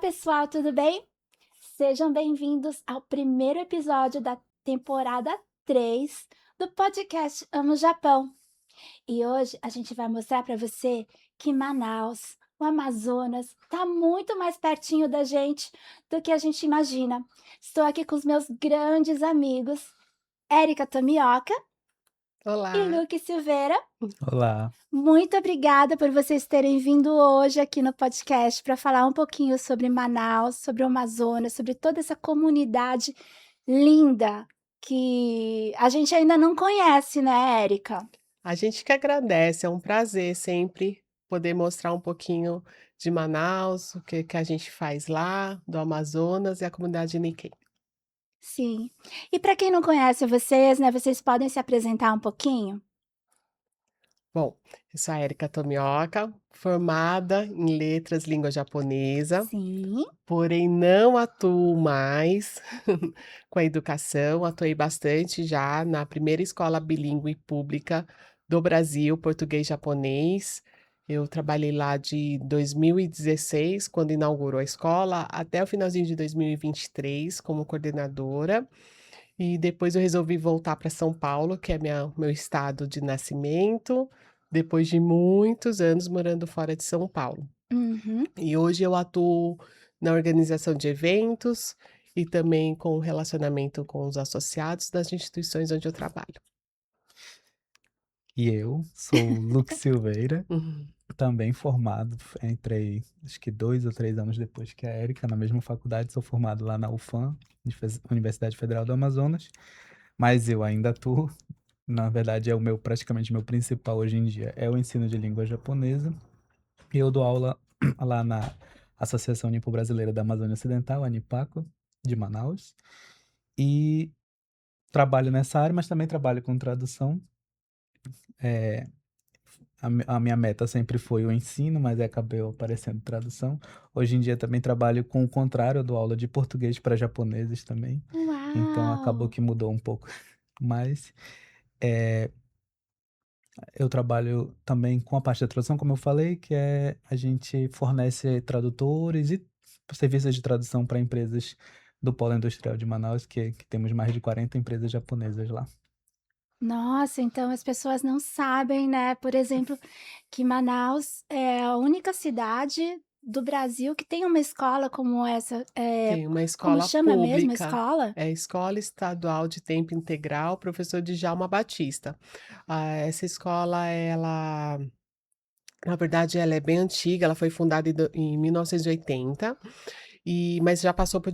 pessoal, tudo bem? Sejam bem-vindos ao primeiro episódio da temporada 3 do podcast Amo Japão. E hoje a gente vai mostrar para você que Manaus, o Amazonas, está muito mais pertinho da gente do que a gente imagina. Estou aqui com os meus grandes amigos, Érica Tomioka e Olá. Luke Silveira. Olá. Muito obrigada por vocês terem vindo hoje aqui no podcast para falar um pouquinho sobre Manaus, sobre o Amazonas, sobre toda essa comunidade linda que a gente ainda não conhece, né, Érica? A gente que agradece, é um prazer sempre poder mostrar um pouquinho de Manaus, o que a gente faz lá, do Amazonas e a comunidade Nikkei. Sim. E para quem não conhece vocês, né, vocês podem se apresentar um pouquinho? Bom, eu sou a Erika Tomioka, formada em letras língua japonesa, Sim. porém não atuo mais com a educação, atuei bastante já na primeira escola bilíngue pública do Brasil, português e japonês. Eu trabalhei lá de 2016, quando inaugurou a escola, até o finalzinho de 2023 como coordenadora. E depois eu resolvi voltar para São Paulo, que é meu estado de nascimento, depois de muitos anos morando fora de São Paulo. Uhum. E hoje eu atuo na organização de eventos e também com o relacionamento com os associados das instituições onde eu trabalho. E eu sou o Luke Silveira, Uhum. também formado, entrei acho que 2 ou 3 anos depois que a Érica, na mesma faculdade, sou formado lá na UFAM, Universidade Federal do Amazonas, mas eu ainda atuo, na verdade é o meu, praticamente meu principal hoje em dia, é o ensino de língua japonesa, e eu dou aula lá na Associação Nipo-Brasileira da Amazônia Ocidental, a Nipaco, de Manaus, e trabalho nessa área, mas também trabalho com tradução. É, a minha meta sempre foi o ensino, mas aí acabou aparecendo tradução. Hoje em dia também trabalho com o contrário, eu dou aula de português para japoneses também, então acabou Uau! que mudou um pouco. Mas eu trabalho também com a parte da tradução, como eu falei, que é a gente fornece tradutores e serviços de tradução para empresas do Polo Industrial de Manaus, que temos mais de 40 empresas japonesas lá. Nossa, então as pessoas não sabem, né, por exemplo, que Manaus é a única cidade do Brasil que tem uma escola como essa, Tem uma como escola chama mesmo a pública, escola? é Escola Estadual de Tempo Integral Professor Djalma Batista. Essa escola na verdade ela é bem antiga, ela foi fundada em 1980. Mas já passou por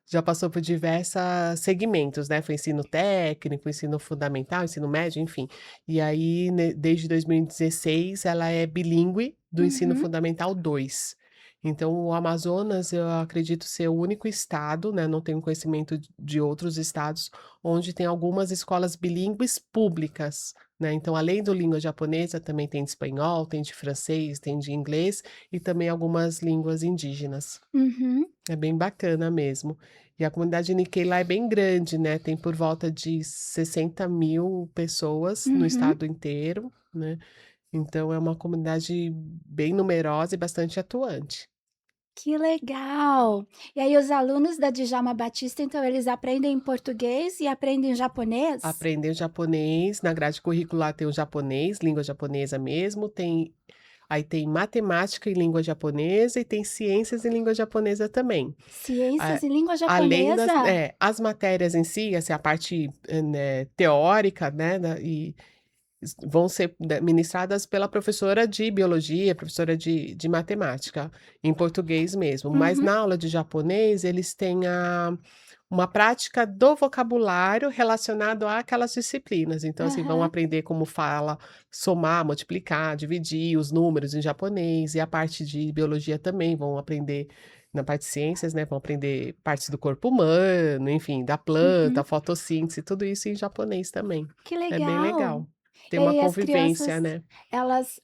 já passou por diversas segmentos, né, foi ensino técnico, ensino fundamental, ensino médio, enfim. E aí, desde 2016 ela é bilíngue do ensino Uhum. fundamental 2. Então o Amazonas eu acredito ser o único estado, né, não tenho conhecimento de outros estados, onde tem algumas escolas bilíngues públicas, né, então além do língua japonesa também tem de espanhol, tem de francês, tem de inglês e também algumas línguas indígenas. Uhum. É bem bacana mesmo. E a comunidade Nikkei lá é bem grande, né, tem por volta de 60.000 pessoas no Uhum. estado inteiro, né, então é uma comunidade bem numerosa e bastante atuante. Que legal! E aí os alunos da Djalma Batista, então eles aprendem português e aprendem japonês? Aprender o japonês, na grade curricular tem o japonês, língua japonesa mesmo, tem matemática em língua japonesa e tem ciências em língua japonesa também. A Ciências e língua Além japonesa? as matérias em si, assim, a parte, né, teórica, né, vão ser ministradas pela professora de biologia, professora de matemática, em português mesmo, mas Uhum. na aula de japonês eles têm uma prática do vocabulário relacionado àquelas disciplinas, então, assim, vão Aham. aprender como fala, somar, multiplicar, dividir os números em japonês, e a parte de biologia também vão aprender na parte de ciências, né, vão aprender partes do corpo humano, enfim, da planta, Uhum. fotossíntese, tudo isso em japonês também. Que É bem legal! legal. Tem E uma aí as crianças, convivência, né. elas,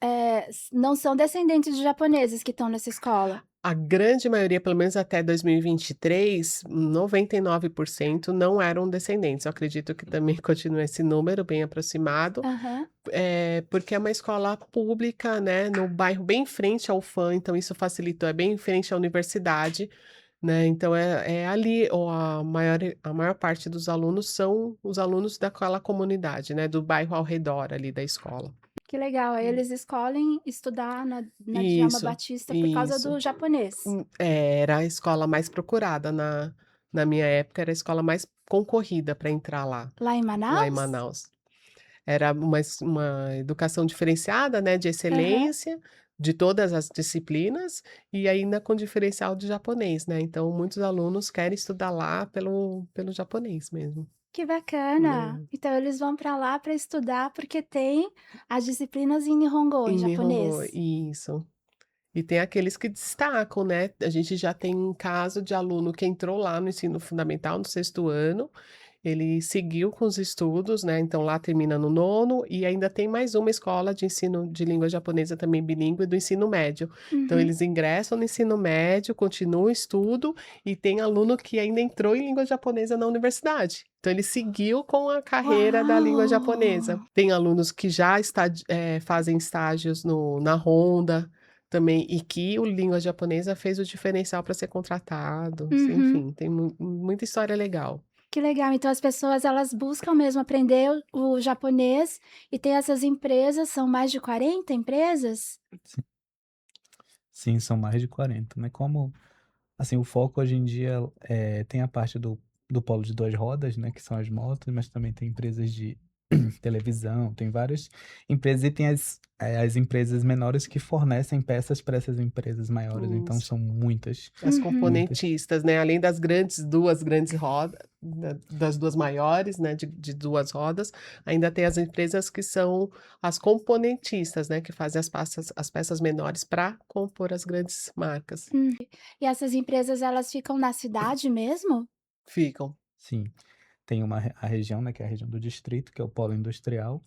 não são descendentes de japoneses que estão nessa escola? A grande maioria, pelo menos até 2023, 99% não eram descendentes. Eu acredito que também continua esse número bem aproximado, Aham. porque é uma escola pública, né, no bairro bem em frente ao FAM, então isso facilitou, é bem em frente à universidade, né, então é ali ou a maior parte dos alunos são os alunos daquela comunidade, né, do bairro ao redor ali da escola. Que legal, aí Hum. eles escolhem estudar na Djalma Isso, Batista por causa isso. do japonês. Era a escola mais procurada na minha época, era a escola mais concorrida para entrar Lá em lá em Manaus? Manaus. Era uma educação diferenciada, né, de Aham. excelência, de todas as disciplinas, e ainda com diferencial de japonês, né, então muitos alunos querem estudar lá pelo japonês mesmo, Que bacana. né. Então eles vão para lá para estudar, porque tem as disciplinas em Nihongo, em Em Nihongo, japonês. isso. E tem aqueles que destacam, né, a gente já tem um caso de aluno que entrou lá no ensino fundamental, no sexto ano, ele seguiu com os estudos, né, então lá termina no nono e ainda tem mais uma escola de ensino de língua japonesa também bilíngue do ensino médio. Então Uhum. eles ingressam no ensino médio, continuam o estudo e tem aluno que ainda entrou em língua japonesa na universidade. Então ele seguiu com a carreira da língua japonesa. Uau! Tem alunos que já fazem estágios na Honda também, e que o língua japonesa fez o diferencial para ser contratado, Uhum. enfim, tem muita história legal. Que legal, então as pessoas elas buscam mesmo aprender o japonês e tem essas empresas, são mais de 40 empresas? Sim, sim, são mais de 40, né, como, assim, o foco hoje em dia, tem a parte do polo de 2 rodas, né, que são as motos, mas também tem empresas de televisão, tem várias empresas e tem as empresas menores que fornecem peças para essas empresas maiores, então Isso. são muitas, As Uhum. muitas. componentistas, né, além das grandes 2 grandes rodas, das 2 maiores, né, de 2 rodas, ainda tem as empresas que são as componentistas, né, que fazem as peças menores para compor as grandes marcas. Hum. E essas empresas elas ficam na cidade mesmo? Ficam. Sim, tem a região, né, que é a região do distrito, que é o polo industrial,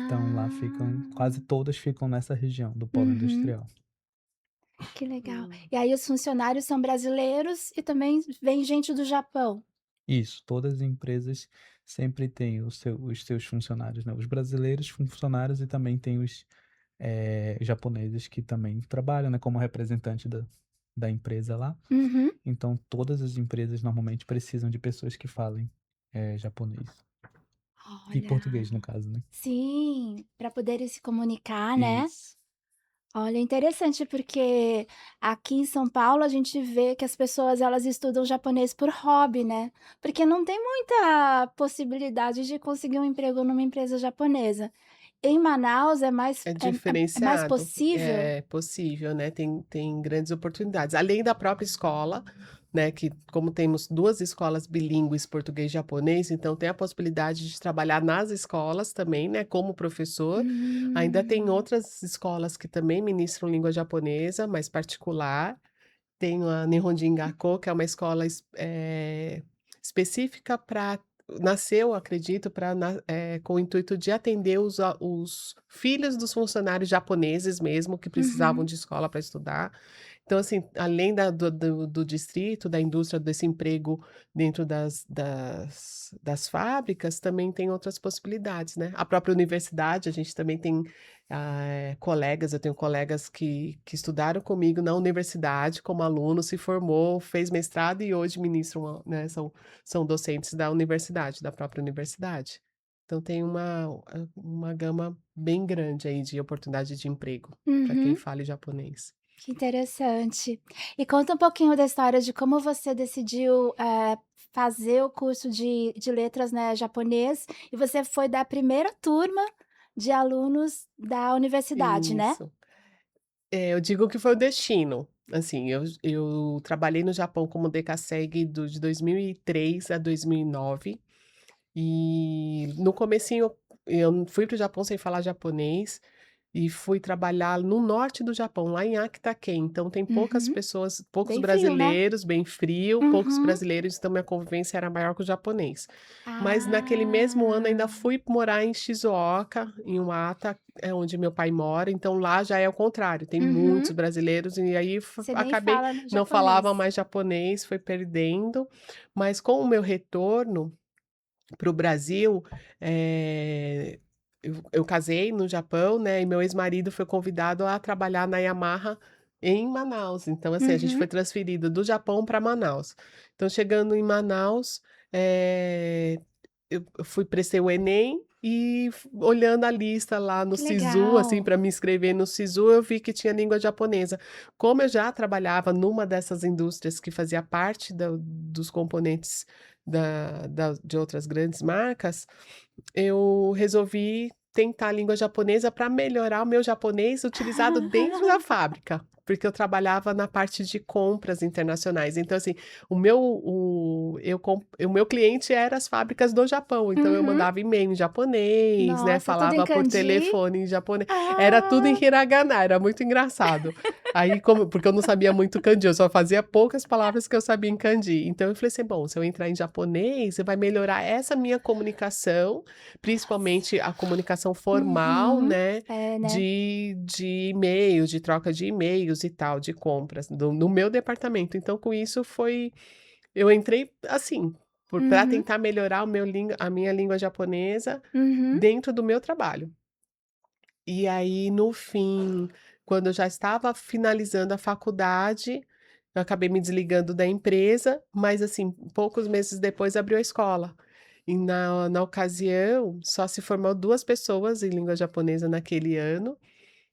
então lá ficam Ah. quase todas ficam nessa região do polo Uhum. industrial. Que legal. Hum. E aí os funcionários são brasileiros e também vem gente do Japão? Isso, todas as empresas sempre têm os seus funcionários, né, os brasileiros funcionários e também tem os, japoneses que também trabalham, né, como representante da empresa lá. Uhum. Então todas as empresas normalmente precisam de pessoas que falem, japonês e Olha, português no caso, né. sim, para poderem se comunicar, né. Isso. Olha, interessante porque aqui em São Paulo a gente vê que as pessoas elas estudam japonês por hobby, né, porque não tem muita possibilidade de conseguir um emprego numa empresa japonesa. Em Manaus é mais É é mais diferenciado, possível? é possível, né, tem grandes oportunidades, além da própria escola, né, que como temos 2 escolas bilíngues português e japonês, então tem a possibilidade de trabalhar nas escolas também, né, como professor. Ainda tem Hum. outras escolas que também ministram língua japonesa, mas particular. Tem a Nihonjin Gakko, que é uma escola específica para nasceu, acredito, com o intuito de atender os filhos dos funcionários japoneses mesmo, que precisavam Uhum. de escola para estudar. Então, assim, além do distrito, da indústria, desse emprego dentro das fábricas, também tem outras possibilidades, né. A própria universidade, a gente também tem colegas, eu tenho colegas que estudaram comigo na universidade como aluno, se formou, fez mestrado e hoje ministram, né, são docentes da universidade, da própria universidade. Então tem uma gama bem grande aí de oportunidade de emprego para quem Uhum. fale japonês. Que interessante. E conta um pouquinho da história de como você decidiu, fazer o curso de letras, né, japonês, e você foi da primeira turma de alunos da universidade, né? Isso. Eu digo que foi o destino. Assim, eu trabalhei no Japão como decassegue de 2003 a 2009. E no comecinho eu fui para o Japão sem falar japonês, e fui trabalhar no norte do Japão, lá em Akita-ken. Então tem poucas Uhum. pessoas, poucos Bem frio, né? brasileiros, bem frio, poucos Uhum. brasileiros, então minha convivência era maior com o japonês. Mas naquele mesmo ano ainda Ah, fui morar em Shizuoka, em Wata, é onde meu pai mora, então lá já é o contrário, tem muitos uhum. brasileiros e aí Você nem acabei fala no não falava japonês. mais japonês, foi perdendo, mas com o meu retorno para o Brasil, eh, eu casei no Japão, né, e meu ex-marido foi convidado a trabalhar na Yamaha em Manaus, então, assim, a gente Uhum. foi transferido do Japão para Manaus. Então chegando em Manaus, eh, eu fui prestei o Enem e olhando a lista lá no Que Sisu, assim, legal. para me inscrever no Sisu, eu vi que tinha língua japonesa. Como eu já trabalhava numa dessas indústrias que fazia parte dos componentes de outras grandes marcas, eu resolvi tentar a língua japonesa para melhorar o meu japonês utilizado dentro da fábrica, porque eu trabalhava na parte de compras internacionais. Então, assim, o meu cliente era as fábricas do Japão, então eu Uhum. mandava e-mail em japonês, né, Nossa, tudo em falava por kanji? telefone em japonês, era tudo em Ah! hiragana, era muito engraçado. Aí porque eu não sabia muito kanji, eu só fazia poucas palavras que eu sabia em kanji. Então eu falei assim: "Bom, se eu entrar em japonês, vai melhorar essa minha comunicação, principalmente a comunicação formal, Uhum. né, É, né. de e-mails, de troca de e-mails e tal, de compras, no meu departamento. Então com isso eu entrei, assim, pra Uhum. tentar melhorar a minha língua japonesa Uhum. dentro do meu trabalho. E aí no fim, quando eu já estava finalizando a faculdade, eu acabei me desligando da empresa, mas assim, poucos meses depois abriu a escola. E na ocasião, só se formou 2 pessoas em língua japonesa naquele ano,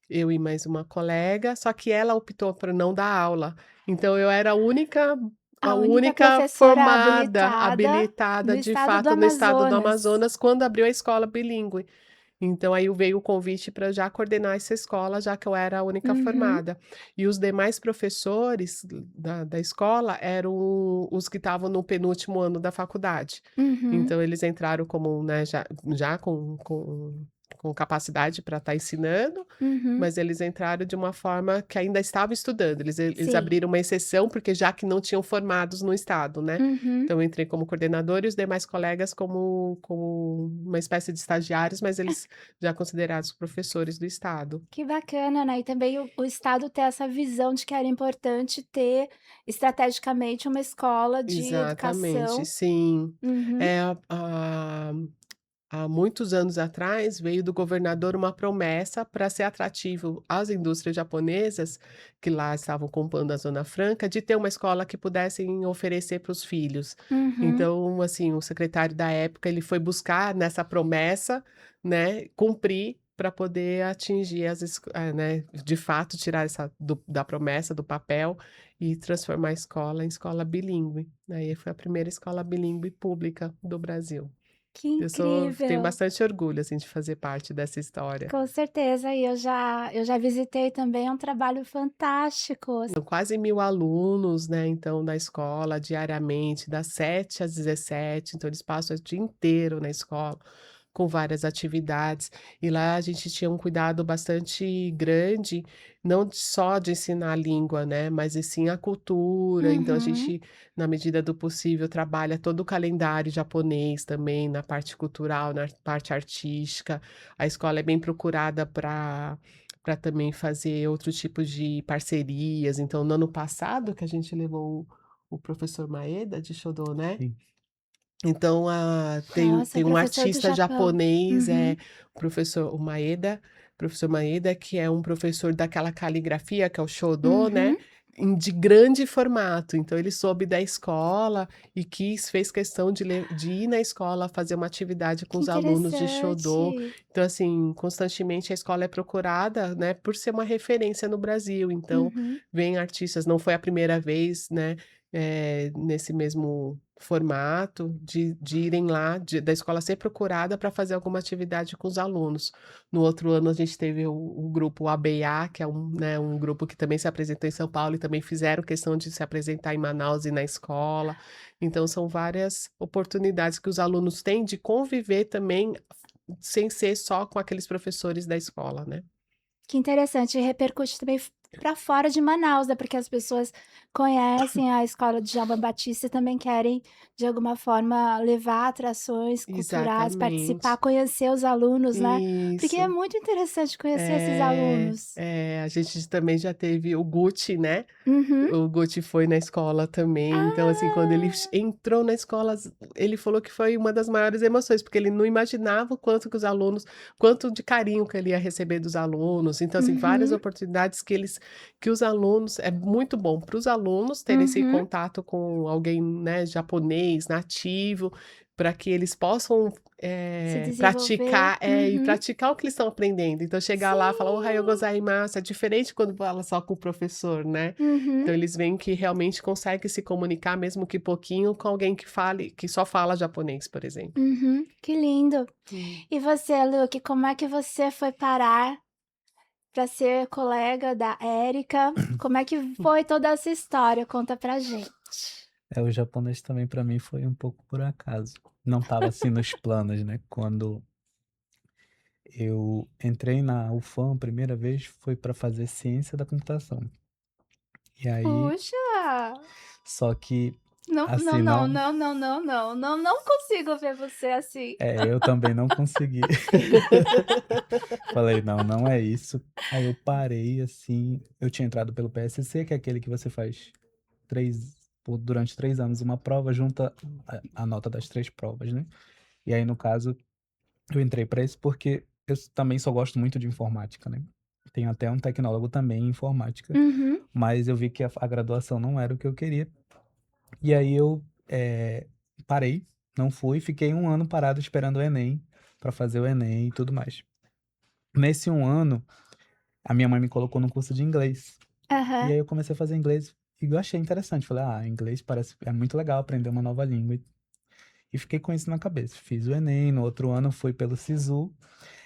eu e mais uma colega, só que ela optou por não dar aula. Então eu era a A única única professora formada, habilitada no habilitada de estado do fato no estado do Amazonas. Amazonas quando abriu a escola bilíngue. Então aí veio o convite para já coordenar essa escola, já que eu era a única Uhum. formada. E os demais professores da escola eram os que estavam no penúltimo ano da faculdade. Uhum. Então eles entraram como, né, já com capacidade para estar ensinando, Uhum. mas eles entraram de uma forma que ainda estavam estudando, eles Sim. abriram uma exceção, porque já que não tinham formados no estado, né. Uhum. Então eu entrei como coordenadora e os demais colegas como uma espécie de estagiários, mas eles já considerados professores do estado. Que bacana, né, e também o estado ter essa visão de que era importante ter estrategicamente uma escola de Exatamente, educação. sim. Uhum. É, há muitos anos atrás, veio do governador uma promessa para ser atrativo às indústrias japonesas, que lá estavam ocupando a Zona Franca, de ter uma escola que pudessem oferecer para os filhos. Uhum. Então, assim, o secretário da época, ele foi buscar nessa promessa, né, cumprir para poder atingir né, de fato tirar essa da promessa, do papel e transformar a escola em escola bilíngue. Aí foi a primeira escola bilíngue pública do Brasil. Que Tenho incrível. bastante orgulho, assim, de fazer parte dessa história. Com certeza, e eu já visitei também, é um trabalho fantástico. São quase 1000 alunos, né, então, da escola diariamente, das 7 às 17, então eles passam o dia inteiro na escola, com várias atividades. E lá a gente tinha um cuidado bastante grande, não só de ensinar a língua, né, mas e sim a cultura, então a Uhum. gente, na medida do possível, trabalha todo o calendário japonês também, na parte cultural, na parte artística. A escola é bem procurada para também fazer outro tipo de parcerias, então no ano passado que a gente levou o professor Maeda de Shodô, né, Sim. então, Nossa, tem um professor do artista Japão. japonês, Uhum. o professor Maeda, que é um professor daquela caligrafia que é o Shodô, né, Uhum. de grande formato, então ele soube da escola e fez questão de ir na escola fazer uma atividade com Que os alunos de Shodô. interessante. Então, assim, constantemente a escola é procurada, né, por ser uma referência no Brasil, então Uhum. vem artistas, não foi a primeira vez, né, nesse mesmo formato, de irem lá, da escola ser procurada para fazer alguma atividade com os alunos. No outro ano a gente teve o grupo ABA, que é né, um grupo que também se apresentou em São Paulo e também fizeram questão de se apresentar em Manaus e na escola. Então são várias oportunidades que os alunos têm de conviver também, sem ser só com aqueles professores da escola, né. Que interessante, e repercute também para fora de Manaus, né, porque as pessoas conhecem a escola de João Batista e também querem, de alguma forma, levar atrações culturais, participar, Exatamente. conhecer os alunos, né, porque é Isso. muito interessante conhecer esses É, alunos. a gente também já teve o Gucci, né, Uhum. o Gucci foi na escola também, então, assim, quando ele Ah! entrou na escola, ele falou que foi uma das maiores emoções, porque ele não imaginava o quanto que os alunos quanto de carinho que ele ia receber dos alunos, então, assim, várias Uhum, oportunidades que os alunos é muito bom para os alunos terem esse uhum. contato com alguém, né, japonês nativo, para que eles possam, Se desenvolver. praticar e Uhum. praticar o que eles estão aprendendo, então chegar lá e falar: "Ohayou Sim. gozaimasu", é diferente quando fala só com o professor, né. Uhum, Então eles veem que realmente consegue se comunicar, mesmo que pouquinho, com alguém que só fala japonês, por exemplo. uhum. Que lindo. Hum. E você, Luke, como é que você foi parar para ser colega da Érica? Como é que foi toda essa história? Conta pra gente. O japonês também para mim foi um pouco por acaso. Não estava assim nos planos, né? Quando eu entrei na UFAM a primeira vez foi para fazer ciência da computação. E aí, Puxa! só que Não, não, assim, não, não, não, não, não, não, não, não consigo ver você assim. eu também não consegui. Falei: "Não, não é isso". Aí eu parei, assim, eu tinha entrado pelo PSC, que é aquele que você faz 3 durante 3 anos uma prova, junta a nota das 3 provas, né. E aí, no caso, eu entrei para esse porque também só gosto muito de informática, né. Tenho até um tecnólogo também em informática, Uhum, mas eu vi que a graduação não era o que eu queria, e aí eu, parei, não fui, fiquei um ano parado esperando o Enem, para fazer o Enem e tudo mais. Nesse um ano, a minha mãe me colocou num curso de inglês, e aham. aí eu comecei a fazer inglês e eu achei interessante, falei: "Ah, inglês parece é muito legal aprender uma nova língua", e fiquei com isso na cabeça. Fiz o Enem, no outro ano fui pelo SISU,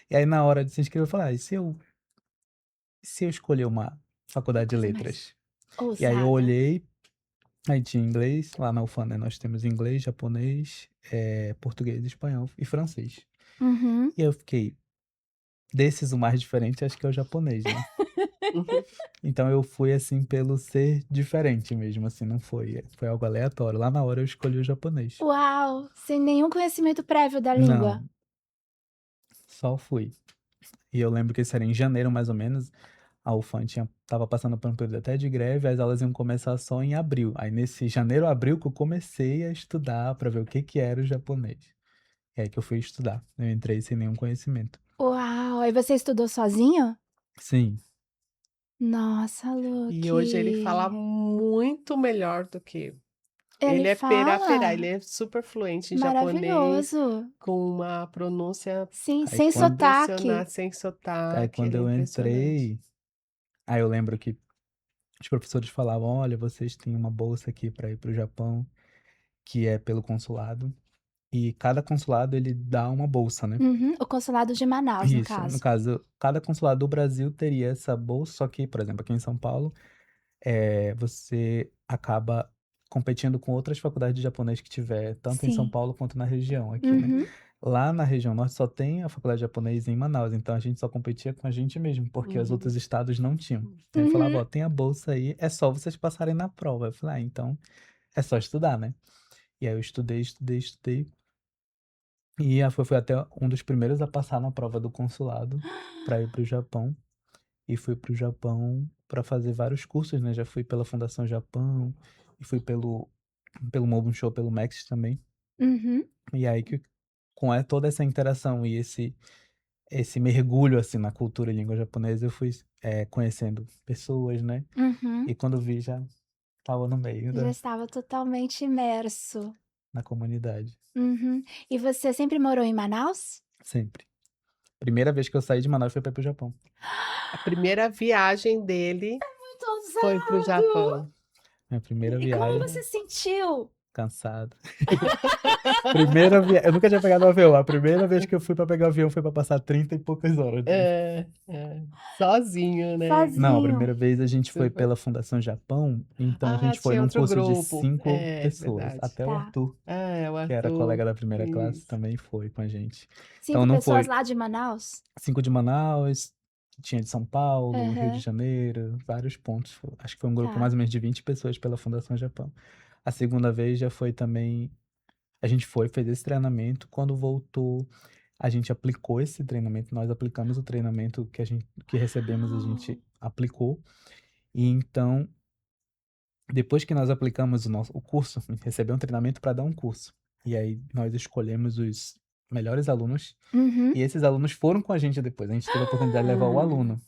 e aí na hora de se inscrever eu falei: "Ah, e se eu escolher uma Uma faculdade de coisa mais letras?". E aí eu ousada. olhei, aí tinha inglês, lá na UFAM, né, nós temos inglês, japonês, português, espanhol e francês. Uhum. E aí eu fiquei, desses o mais diferente acho que é o japonês, né. Uhum. Então eu fui, assim, pelo ser diferente mesmo, assim, não foi algo aleatório, lá na hora eu escolhi o japonês. Uau! Sem nenhum conhecimento prévio da língua. Não, só fui. E eu lembro que isso era em janeiro mais ou menos, a UFAM estava passando por um período até de greve, as aulas iam começar só em abril. Aí nesse janeiro, abril que eu comecei a estudar para ver o que que era o japonês. É aí que eu fui estudar, eu entrei sem nenhum conhecimento. Uau! Aí você estudou sozinho? Sim, Nossa, E hoje ele fala Luke. muito melhor do que eu. Ele Ele é pera-pera, ele fala? é super fluente em japonês, Maravilhoso. com uma pronúncia Sim, aí sem quando sotaque. impressionante, sem aí sotaque, quando ele é eu impressionante. entrei, aí eu lembro que os professores falavam: "Olha, vocês têm uma bolsa aqui para ir para o Japão, que é pelo consulado", e cada consulado ele dá uma bolsa, né. Uhum. O consulado de Manaus, no Isso, no caso. caso, cada consulado do Brasil teria essa bolsa, só que, por exemplo, aqui em São Paulo, você acaba competindo com outras faculdades de japonês que tiver, tanto em São Sim. Paulo quanto na região aqui, né. Uhum. Lá na região norte só tem a faculdade de japonês em Manaus, então a gente só competia com a gente mesmo, porque os Uhum. outros estados não tinham. Aí eu falava: Uhum. "Ó, tem a bolsa aí, é só vocês passarem na prova". Eu falei: "Ah, então é só estudar, né". E aí eu estudei, estudei, estudei, e fui até um dos primeiros a passar na prova do consulado para ir para o Japão. E fui para o Japão para fazer vários cursos, né, já fui pela Fundação Japão, e fui pelo Mobile Show, pelo Max também. Uhum. E aí que com toda essa interação e esse mergulho, assim, na cultura e língua japonesa, eu fui, conhecendo pessoas, né, Uhum. e quando vi já estava no meio Já estava totalmente imerso. na comunidade, Uhum. E você sempre morou em Manaus? sempre. Primeira vez que eu saí de Manaus foi para ir para o Japão. A primeira viagem dele Muito foi para o ousado! Minha primeira E como viagem, você se sentiu? cansado. Eu nunca tinha pegado um avião, a primeira vez que eu fui pra pegar o avião foi pra passar 30 e poucas horas dentro. Sozinho, né. Não, a Sozinho. primeira vez a gente foi Super pela Fundação Japão, então a ah, gente foi tinha num outro curso de grupo. 5 É, pessoas, verdade. até o Tá. Arthur, Ah, é o que era Arthur. colega da primeira classe, Isso. também foi com a gente. Então 5 não pessoas foi lá de Manaus? 5 de Manaus, tinha de São Paulo, Rio de Aham. Janeiro, vários pontos. Acho que foi um grupo Tá. mais ou menos de 20 pessoas pela Fundação Japão. A segunda vez já foi também. A gente fez esse treinamento. Quando voltou, a gente aplicou esse treinamento. Nós aplicamos o treinamento que recebemos, a Uau! gente aplicou. E então, depois que nós aplicamos o curso, a gente recebeu um treinamento para dar um curso. E aí nós escolhemos os melhores alunos. Uhum. E esses alunos foram com a gente depois. A gente teve a oportunidade de levar o aluno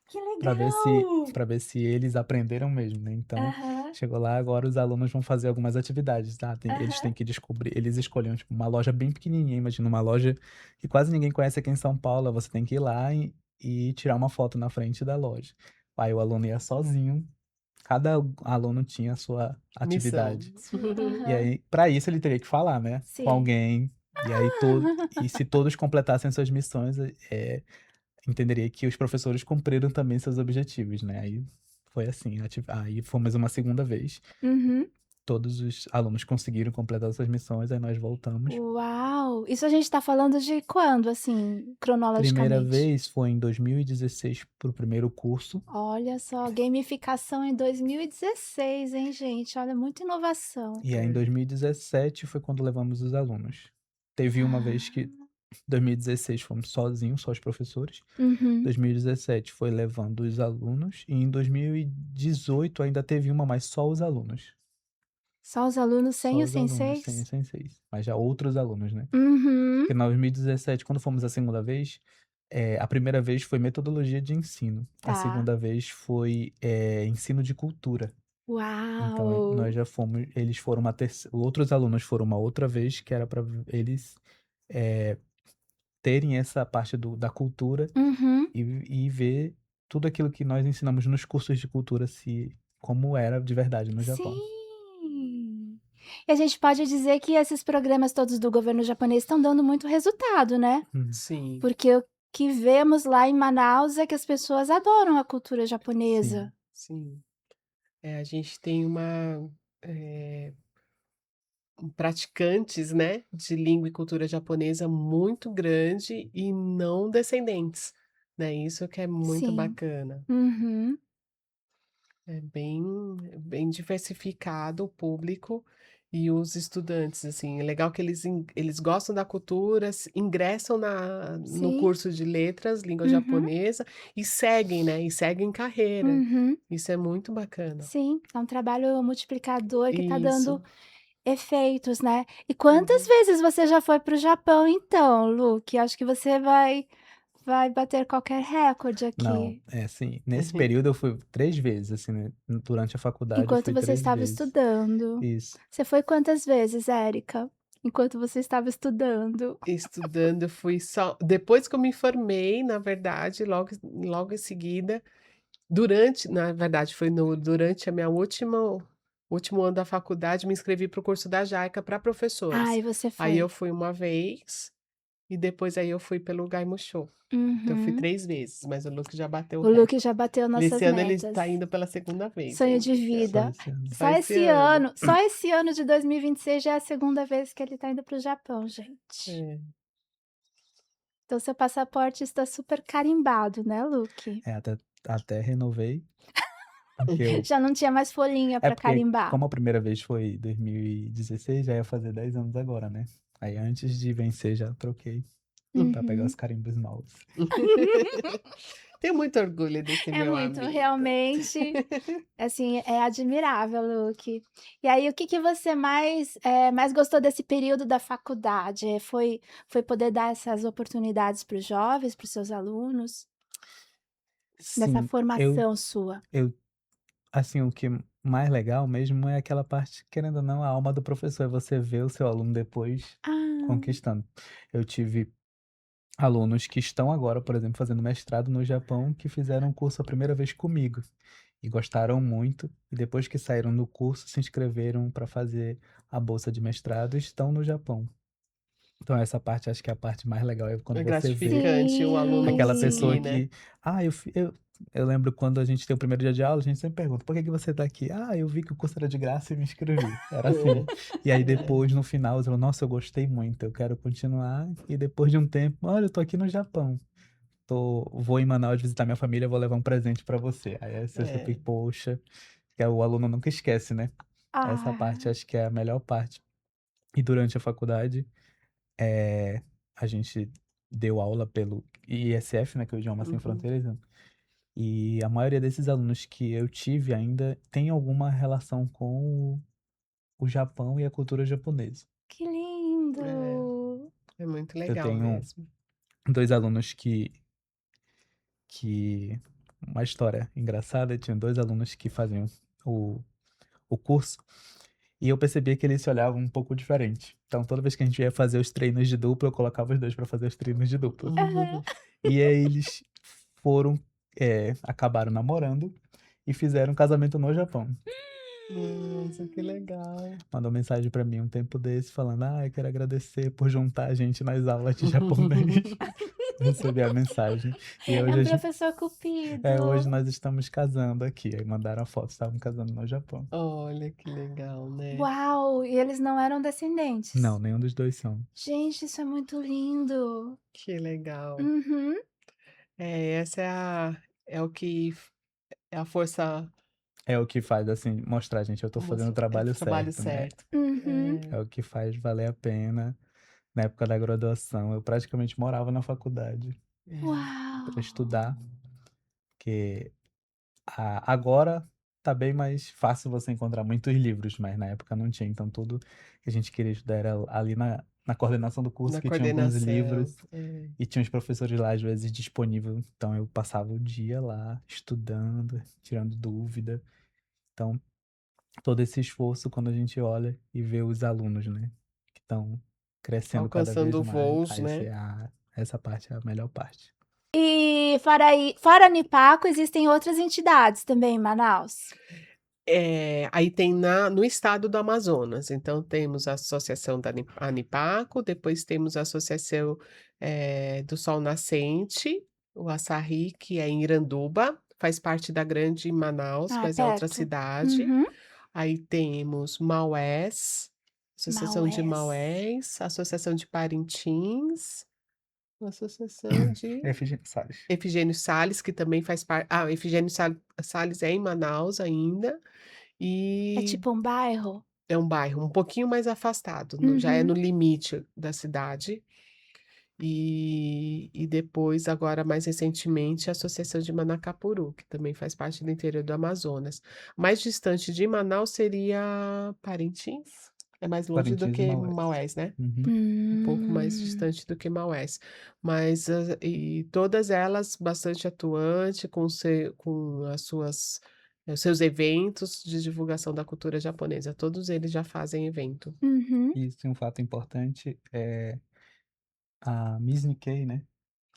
Que para legal! para ver se eles aprenderam mesmo, né? Então, Aham, chegou lá, agora os alunos vão fazer algumas atividades, tá? Eles aham. têm que descobrir, eles escolheram tipo uma loja bem pequenininha, imagina uma loja que quase ninguém conhece aqui em São Paulo, você tem que ir lá e tirar uma foto na frente da loja. Aí o aluno ia sozinho, cada aluno tinha a sua Missão. atividade. E Aham. aí, para isso ele teria que falar, né, com Sim. alguém. E se todos completassem suas missões, entenderia que os professores cumpriram também seus objetivos, né? Aí foi assim, aí fomos uma segunda vez, Uhum. todos os alunos conseguiram completar suas missões, aí nós voltamos. Uau! Isso a gente tá falando de quando, assim, Primeira cronologicamente? vez foi em 2016 para o primeiro curso, Olha só, gamificação em 2016, hein, gente? Olha, muita inovação. e aí em É. 2017 foi quando levamos os alunos. Teve uma vez que 2016 fomos sozinhos, só os professores. Uhum. 2017 foi levando os alunos e em 2018 ainda teve uma, mas só os alunos. Só os alunos Só sem os os alunos, sem senseis? os senseis. Mas já outros alunos, né? Uhum. Porque em 2017, quando fomos a segunda vez, a primeira vez foi metodologia de ensino. A Tá. segunda vez foi ensino de cultura. Então, nós Uau! já fomos, eles foram uma terceira, outros alunos foram uma outra vez, que era para eles eh, terem essa parte da cultura Uhum. e ver tudo aquilo que nós ensinamos nos cursos de cultura, como era de verdade no Japão. Sim. E a gente pode dizer que esses programas todos do governo japonês estão dando muito resultado, né? Hum. Sim, Porque o que vemos lá em Manaus é que as pessoas adoram a cultura Sim. japonesa. sim. A gente tem eh, praticantes, né, de língua e cultura japonesa muito grande e não descendentes, né, isso que é muito Sim. bacana. Uhum. É bem diversificado o público e os estudantes, assim, é legal que eles gostam da cultura, ingressam no Sim. curso de letras, língua Uhum. japonesa, e seguem, né, e seguem carreira. Uhum. Isso é muito bacana. Sim, é um trabalho multiplicador que está Isso. dando efeitos, né. E quantas Uhum. vezes você já foi para o Japão então, Luke? Acho que você vai bater qualquer recorde Não, aqui. é assim, nesse período eu fui 3 vezes, assim, né, durante a faculdade eu Enquanto fui você 3 estava vezes. estudando. Isso. Você foi quantas vezes, Érica? Enquanto você estava estudando? Estudando, eu fui só depois que eu me formei, na verdade, logo em seguida, na verdade, foi no durante a minha último ano da faculdade, me inscrevi para o curso da JAICA para professores. Ai, você Aí eu foi. fui uma vez, e depois aí eu fui pelo Gaimosho. Então eu fui Uhum. 3 vezes, mas o Luke já bateu o O Luke recorde. já bateu E esse nossas ano ele metas. está indo pela segunda vez Sonho ainda de esse ano. Só vida. esse ano. Só esse ano. Só esse ano de 2026 já é a segunda vez que ele tá indo para o Japão, gente. É. Então seu passaporte está super carimbado, né, Luke? Até renovei, porque eu Já não tinha mais folhinha é para porque carimbar. como a primeira vez foi em 2016, já ia fazer 10 anos agora, né. Aí antes de vencer já troquei pra pegar Uhum. os carimbos novos. Tenho muito orgulho desse É meu muito, amigo. realmente, assim, é admirável, Luke. E aí, o que que você mais gostou desse período da faculdade? Foi poder dar essas oportunidades para os jovens, para os seus alunos, nessa Sim, eu formação sua? eu assim, o que mais legal mesmo é aquela parte, querendo ou não, a alma do professor, é você ver o seu aluno depois Ah, conquistando. Eu tive alunos que estão agora, por exemplo, fazendo mestrado no Japão, que fizeram o curso a primeira vez comigo e gostaram muito, e depois que saíram do curso, se inscreveram para fazer a bolsa de mestrado e estão no Japão. Então essa parte, acho que é a parte mais legal, é quando É você vê gratificante o aluno aquela pessoa conseguir, sim. né. que: "Ah, eu lembro quando a gente tem o primeiro dia de aula, a gente sempre pergunta: "Por que que você está aqui?". "Ah, eu vi que o curso era de graça e me inscrevi". Era assim. E aí depois, no final, eles falam: "Nossa, eu gostei muito, eu quero continuar". E depois de um tempo: "Olha, eu tô aqui no Japão". vou em Manaus visitar minha família, vou levar um presente para você. Aí você sempre, É. poxa, que o aluno nunca esquece, né? Essa parte Ah, acho que é a melhor parte. E durante a faculdade, a gente deu aula pelo ISF, né, que é o Idioma Sem Uhum. Fronteiras, né? E a maioria desses alunos que eu tive ainda tem alguma relação com o Japão e a cultura japonesa. que lindo! É muito Eu legal tenho mesmo. 2 alunos que uma história engraçada, eu tinha 2 alunos que faziam o o curso, e eu percebia que eles se olhavam um pouco diferente. Então toda vez que a gente ia fazer os treinos de dupla, eu colocava os 2 para fazer os treinos de dupla. Aham. E aí eles foram, acabaram namorando e fizeram um casamento no Japão. Nossa, que legal. Mandou mensagem pra mim um tempo desse falando: "Ah, eu quero agradecer por juntar a gente nas aulas de japonês". Recebi a mensagem. E É hoje um a gente professor hoje cupido. nós estamos casando aqui. Aí mandaram a foto, estavam casando no Japão. Olha que legal, né? Uau! E eles não eram Não, descendentes? nenhum dos 2 são. Gente, isso é muito lindo. Que legal. Uhum. É É o que é a força É o que faz, assim, mostrar: "Gente, eu tô fazendo o é o trabalho trabalho certo", né. certo. Uhum. É o que faz valer a pena. Na época da graduação, eu praticamente morava na faculdade É. para Uau! estudar, porque agora tá bem mais fácil você encontrar muitos livros, mas na época não tinha, então tudo que a gente queria estudar era ali na coordenação do curso, Na que tinha alguns coordenação. livros, É. e tinha os professores lá, às vezes, disponível, então eu passava o dia lá estudando, tirando dúvida. Então, todo esse esforço quando a gente olha e vê os alunos, né, que estão crescendo cada vez Alcançando mais, voos, aí né? essa parte é a melhor parte. E fora a Nipaco, existem outras entidades também em Manaus? Aí tem no estado do Amazonas, então temos a associação da Anipaco, depois temos a associação, do Sol Nascente, o Açaí, que é em Iranduba, faz parte da Grande Manaus, Ah, mas é outra perto. cidade. Uhum. Aí temos Maués, Associação de Maués. Maués, Associação de Parintins, Associação de Efigênia Salles. Efigênio Sales, que também faz parte. Efigênio Sales é em Manaus ainda, É e tipo um bairro? é um bairro um pouquinho mais afastado, já é no Uhum. limite da cidade. E depois, agora mais recentemente, a Associação de Manacapuru, que também faz parte do interior do Amazonas. Mais distante de Manaus seria Parintins, é mais longe do Parintins e que Maués. Maués, né? Uhum. Um pouco mais Hum. distante do que Maués, mas e todas elas bastante atuante com os seus eventos de divulgação da cultura japonesa, todos eles já fazem evento. Uhum. E tem um fato importante, a Miss Nikkei, né,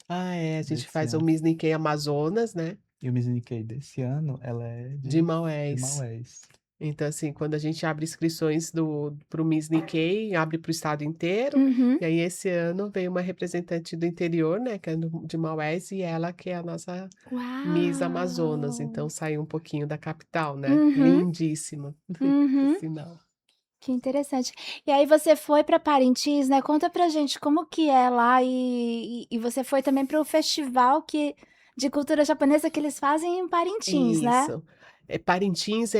A gente desse faz o ano. Miss Nikkei Amazonas, né, E o Miss Nikkei desse ano, ela é de de Maués. Maués. Então, assim, quando a gente abre inscrições para o Miss Nikkei, abre para o estado inteiro, Uhum. e aí esse ano veio uma representante do interior, né, que é de Maués, e ela que é a nossa Miss Amazonas, então Uau! saiu um pouquinho da capital, né, Uhum. lindíssima, por Uhum. sinal. Que interessante. E aí você foi para Parintins, né, conta pra gente como que é lá e você foi também para o festival de cultura japonesa que eles fazem em Parintins, né? Isso. Parintins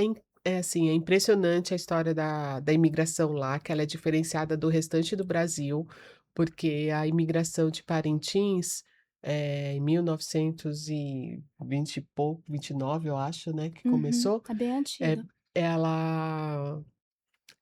assim, é impressionante a história da imigração lá, que ela é diferenciada do restante do Brasil, porque a imigração de Parintins, em 1920 e pouco, 29 eu acho, né, que Uhum. começou, É bem eh, antigo. ela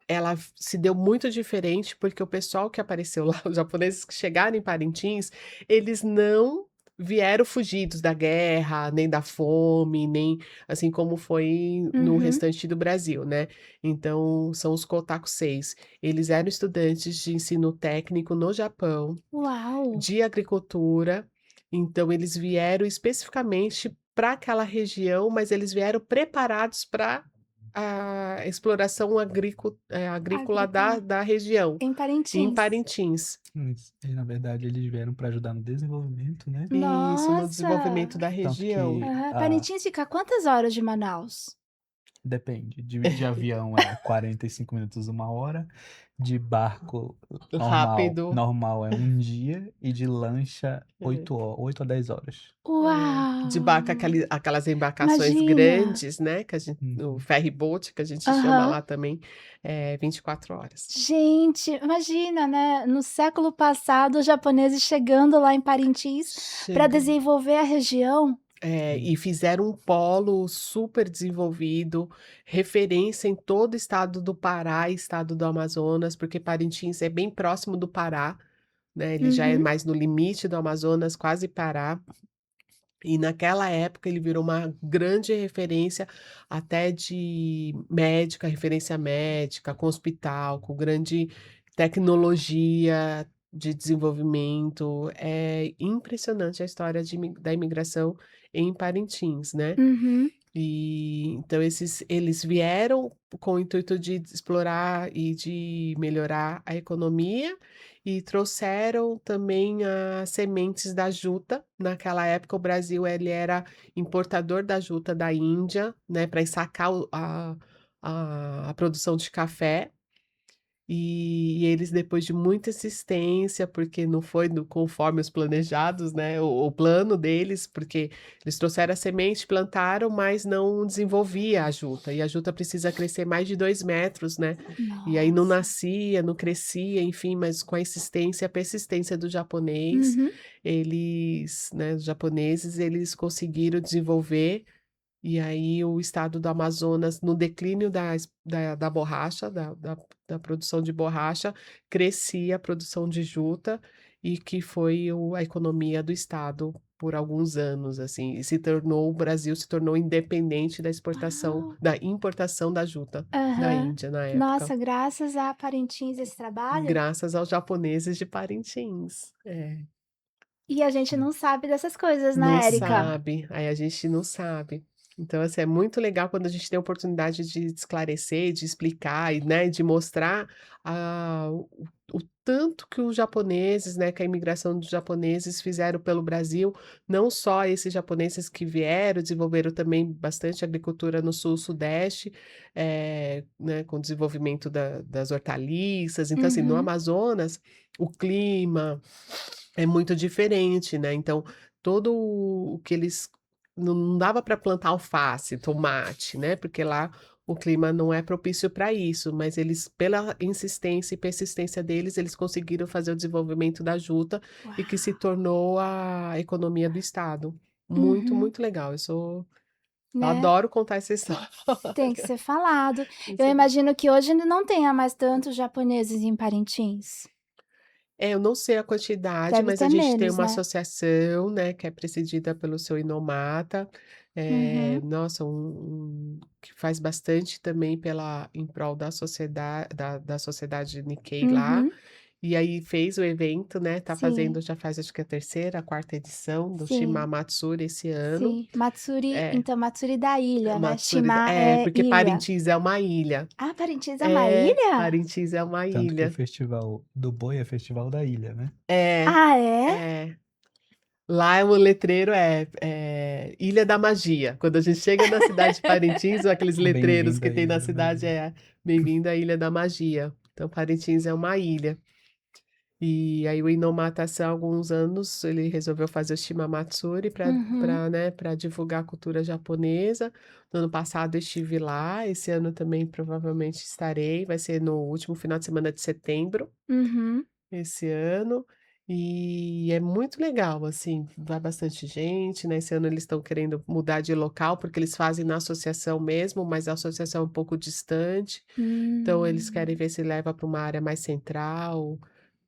ela se deu muito diferente, porque o pessoal que apareceu lá, os japoneses que chegaram em Parintins, eles não vieram fugidos da guerra, nem da fome, nem assim como foi no Uhum. restante do Brasil, né. Então são os Kotakuseis. Eles eram estudantes de ensino técnico no Japão, Uau! de agricultura, então eles vieram especificamente para aquela região, mas eles vieram preparados para a exploração agrícola Agrícola. da região, Em em Parintins. Parintins. Isso. E na verdade eles vieram para ajudar no desenvolvimento, né, Isso, no Nossa! desenvolvimento da tanto região. que Aham. Parintins fica a quantas horas de Manaus? Depende, de avião é 45 minutos, 1 hora, de barco Rápido. normal é 1 dia e de lancha É. 8 a 10 horas. É, de barco, Uau! aquelas embarcações Imagina. grandes, né, que a gente o Uhum. ferry boat, que a gente chama Aham. lá também, 24 horas. Gente, imagina, né, no século passado, os japoneses chegando lá em Parintins para Chega. desenvolver a região. Sim. E fizeram um polo super desenvolvido, referência em todo o estado do Pará e estado do Amazonas, porque Parintins é bem próximo do Pará, né, ele já é Uhum. mais no limite do Amazonas, quase Pará. E naquela época ele virou uma grande referência até de médica, referência médica, com hospital, com grande tecnologia de desenvolvimento. É impressionante a história da imigração em Parintins, né. Uhum. E então eles vieram com o intuito de explorar e de melhorar a economia, e trouxeram também as sementes da juta. Naquela época o Brasil ele era importador da juta da Índia, né, para ensacar a produção de café. E eles, depois de muita insistência, porque não foi conforme os planejados, né, o plano deles, porque eles trouxeram a semente, plantaram, mas não desenvolvia a juta, e a juta precisa crescer mais de 2 metros, né, e aí não Nossa. nascia, não crescia, enfim, mas com a insistência e a persistência do japonês, Uhum. eles, né, os japoneses, eles conseguiram desenvolver. E aí o estado do Amazonas, no declínio da borracha, da produção de borracha, crescia a produção de juta, e que foi a economia do estado por alguns anos, assim, e o Brasil se tornou independente Uau. da importação da juta da Aham. Índia na época, Nossa, graças a Parintins esse trabalho, graças aos japoneses de Parintins. É. e a gente não sabe dessas coisas, Não né, Érica? sabe, aí a gente não sabe. Então, assim, é muito legal quando a gente tem a oportunidade de esclarecer, de explicar e, né, de mostrar, o tanto que os japoneses, né, que a imigração dos japoneses fizeram pelo Brasil, não só esses japoneses que vieram, desenvolveram também bastante agricultura no sul, sudeste, né, com o desenvolvimento das hortaliças. Então, assim, no Uhum. Amazonas, o clima é muito diferente, né, então todo o que eles não dava para plantar alface, tomate, né, porque lá o clima não é propício para isso, mas eles, pela insistência e persistência deles, eles conseguiram fazer o desenvolvimento da juta, e que se Uau. tornou a economia do estado. Muito, Uhum. muito legal, eu Né, adoro contar essa história. tem que ser falado. Eu Isso é imagino que hoje não tenha mais tantos japoneses em Parintins. Eu não sei a quantidade, Deve mas a ter gente tem menos, uma né? associação, né, que é presidida pelo seu Inomata, Uhum. nossa, que faz bastante também em prol da sociedade Nikkei lá, Uhum. e aí fez o evento, né, tá Fazendo. fazendo, já faz acho que a terceira, a quarta edição do Sim, Shimamatsuri esse ano. sim. Matsuri, É, então Matsuri da ilha, né, Matsuri Shima é porque ilha. Parintins é uma ilha. Ah, Parintins é uma ilha? Parintins é uma Tanto que o ilha. festival do boi é festival da ilha, né. É, Ah, é? é. Lá o letreiro Ilha da Magia. Quando a gente chega na cidade de Parintins, aqueles letreiros Bem-vindo que à tem Ilha na da cidade Magia. Bem-vindo à Ilha da Magia. Então Parintins é uma ilha. E aí o Inomatsu, há alguns anos, ele resolveu fazer o Shimamatsuri Uhum. né, para divulgar a cultura japonesa. No ano passado eu estive lá, esse ano também provavelmente estarei, vai ser no último final de semana de setembro. Uhum. Esse ano, e é muito legal, assim, vai bastante gente, né, esse ano eles estão querendo mudar de local, porque eles fazem na associação mesmo, mas a associação é um pouco distante, então eles querem Hum. ver se leva para uma área mais central,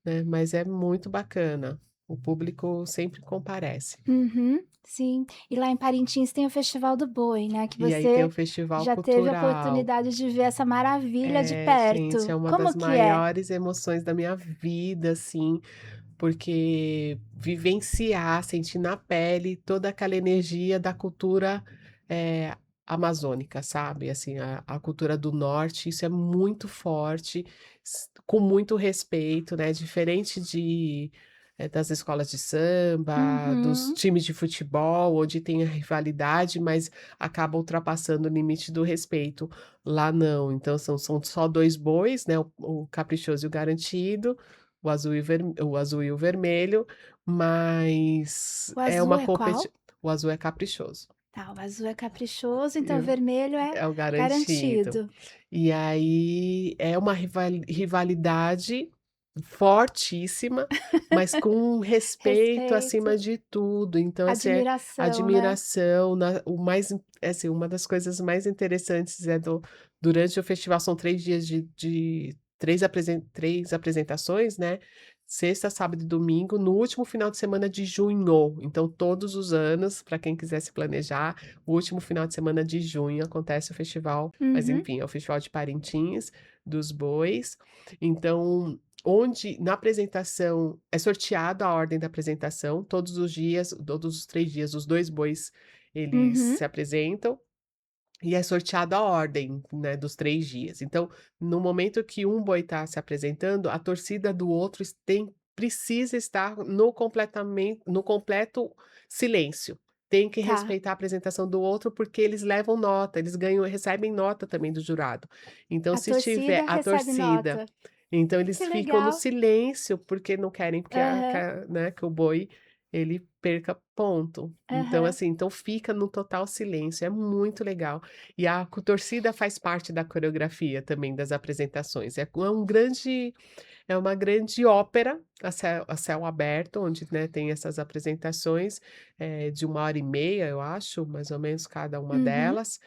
né, mas é muito bacana, o público sempre comparece. Uhum. Sim. E lá em Parintins tem o Festival do Boi, né, que E aí tem o você festival já teve a cultural. oportunidade de ver essa maravilha de Gente, perto. é uma Como das que é? maiores emoções da minha vida, assim. Porque vivenciar, sentir na pele toda aquela energia da cultura, amazônica, sabe, assim, a cultura do norte, isso é muito forte, com muito respeito, né, diferente das escolas de samba, dos Uhum. times de futebol, onde tem a rivalidade, mas acaba ultrapassando o limite do respeito. Lá não, então são só 2 bois, né, o caprichoso e o garantido, o azul e o vermelho, mas O é azul uma é qual? competi o azul é caprichoso. Tá, o azul é caprichoso, então o Eu vermelho é É o garantido. garantido. E aí é uma rivalidade fortíssima, mas com um respeito acima Respeito, de tudo. Então, assim, é admiração, né. admiração, o mais assim, uma das coisas mais interessantes durante o festival são 3 dias de 3 apresentações, né, sexta, sábado e domingo, no último final de semana de junho. Então todos os anos, para quem quiser se planejar, o último final de semana de junho acontece o festival, mas Uhum, enfim, é o Festival de Parintins, dos bois. Então, onde na apresentação é sorteado a ordem da apresentação, todos os dias, todos os 3 dias, os 2 bois, eles uhum. se apresentam, e é sorteada a ordem, né, dos 3 dias. Então, no momento que um boi está se apresentando, a torcida do outro precisa estar no completo silêncio. Tem que Tá, respeitar a apresentação do outro, porque eles levam nota, eles recebem nota também do jurado. Então, a se tiver torcida a recebe torcida, nota. então Que eles ficam no legal. silêncio, porque não querem Aham, né, que o boi ele perca ponto. Então, aham. assim, então fica no total silêncio, é muito legal. E a torcida faz parte da coreografia também das apresentações. É uma grande ópera a céu aberto, onde, né, tem essas apresentações, de 1h30, eu acho, mais ou menos, cada uma Uhum. delas.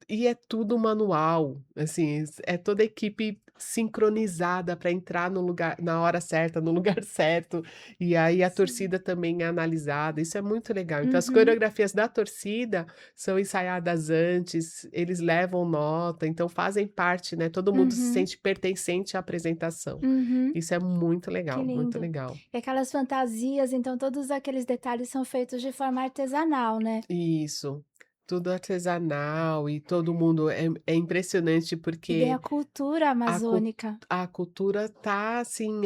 E é tudo manual, assim, é toda a equipe sincronizada para entrar no lugar na hora certa, no lugar certo, e aí a Sim. torcida também é analisada, isso é muito legal. Então as Uhum, coreografias da torcida são ensaiadas antes, eles levam nota, então fazem parte, né, todo mundo se uhum, sente pertencente à apresentação. uhum. Isso é muito Que legal, muito lindo. legal. E aquelas fantasias, então todos aqueles detalhes são feitos de forma artesanal, né. Isso, tudo artesanal e todo mundo é impressionante E bem a porque cultura A cul amazônica. a cultura tá assim,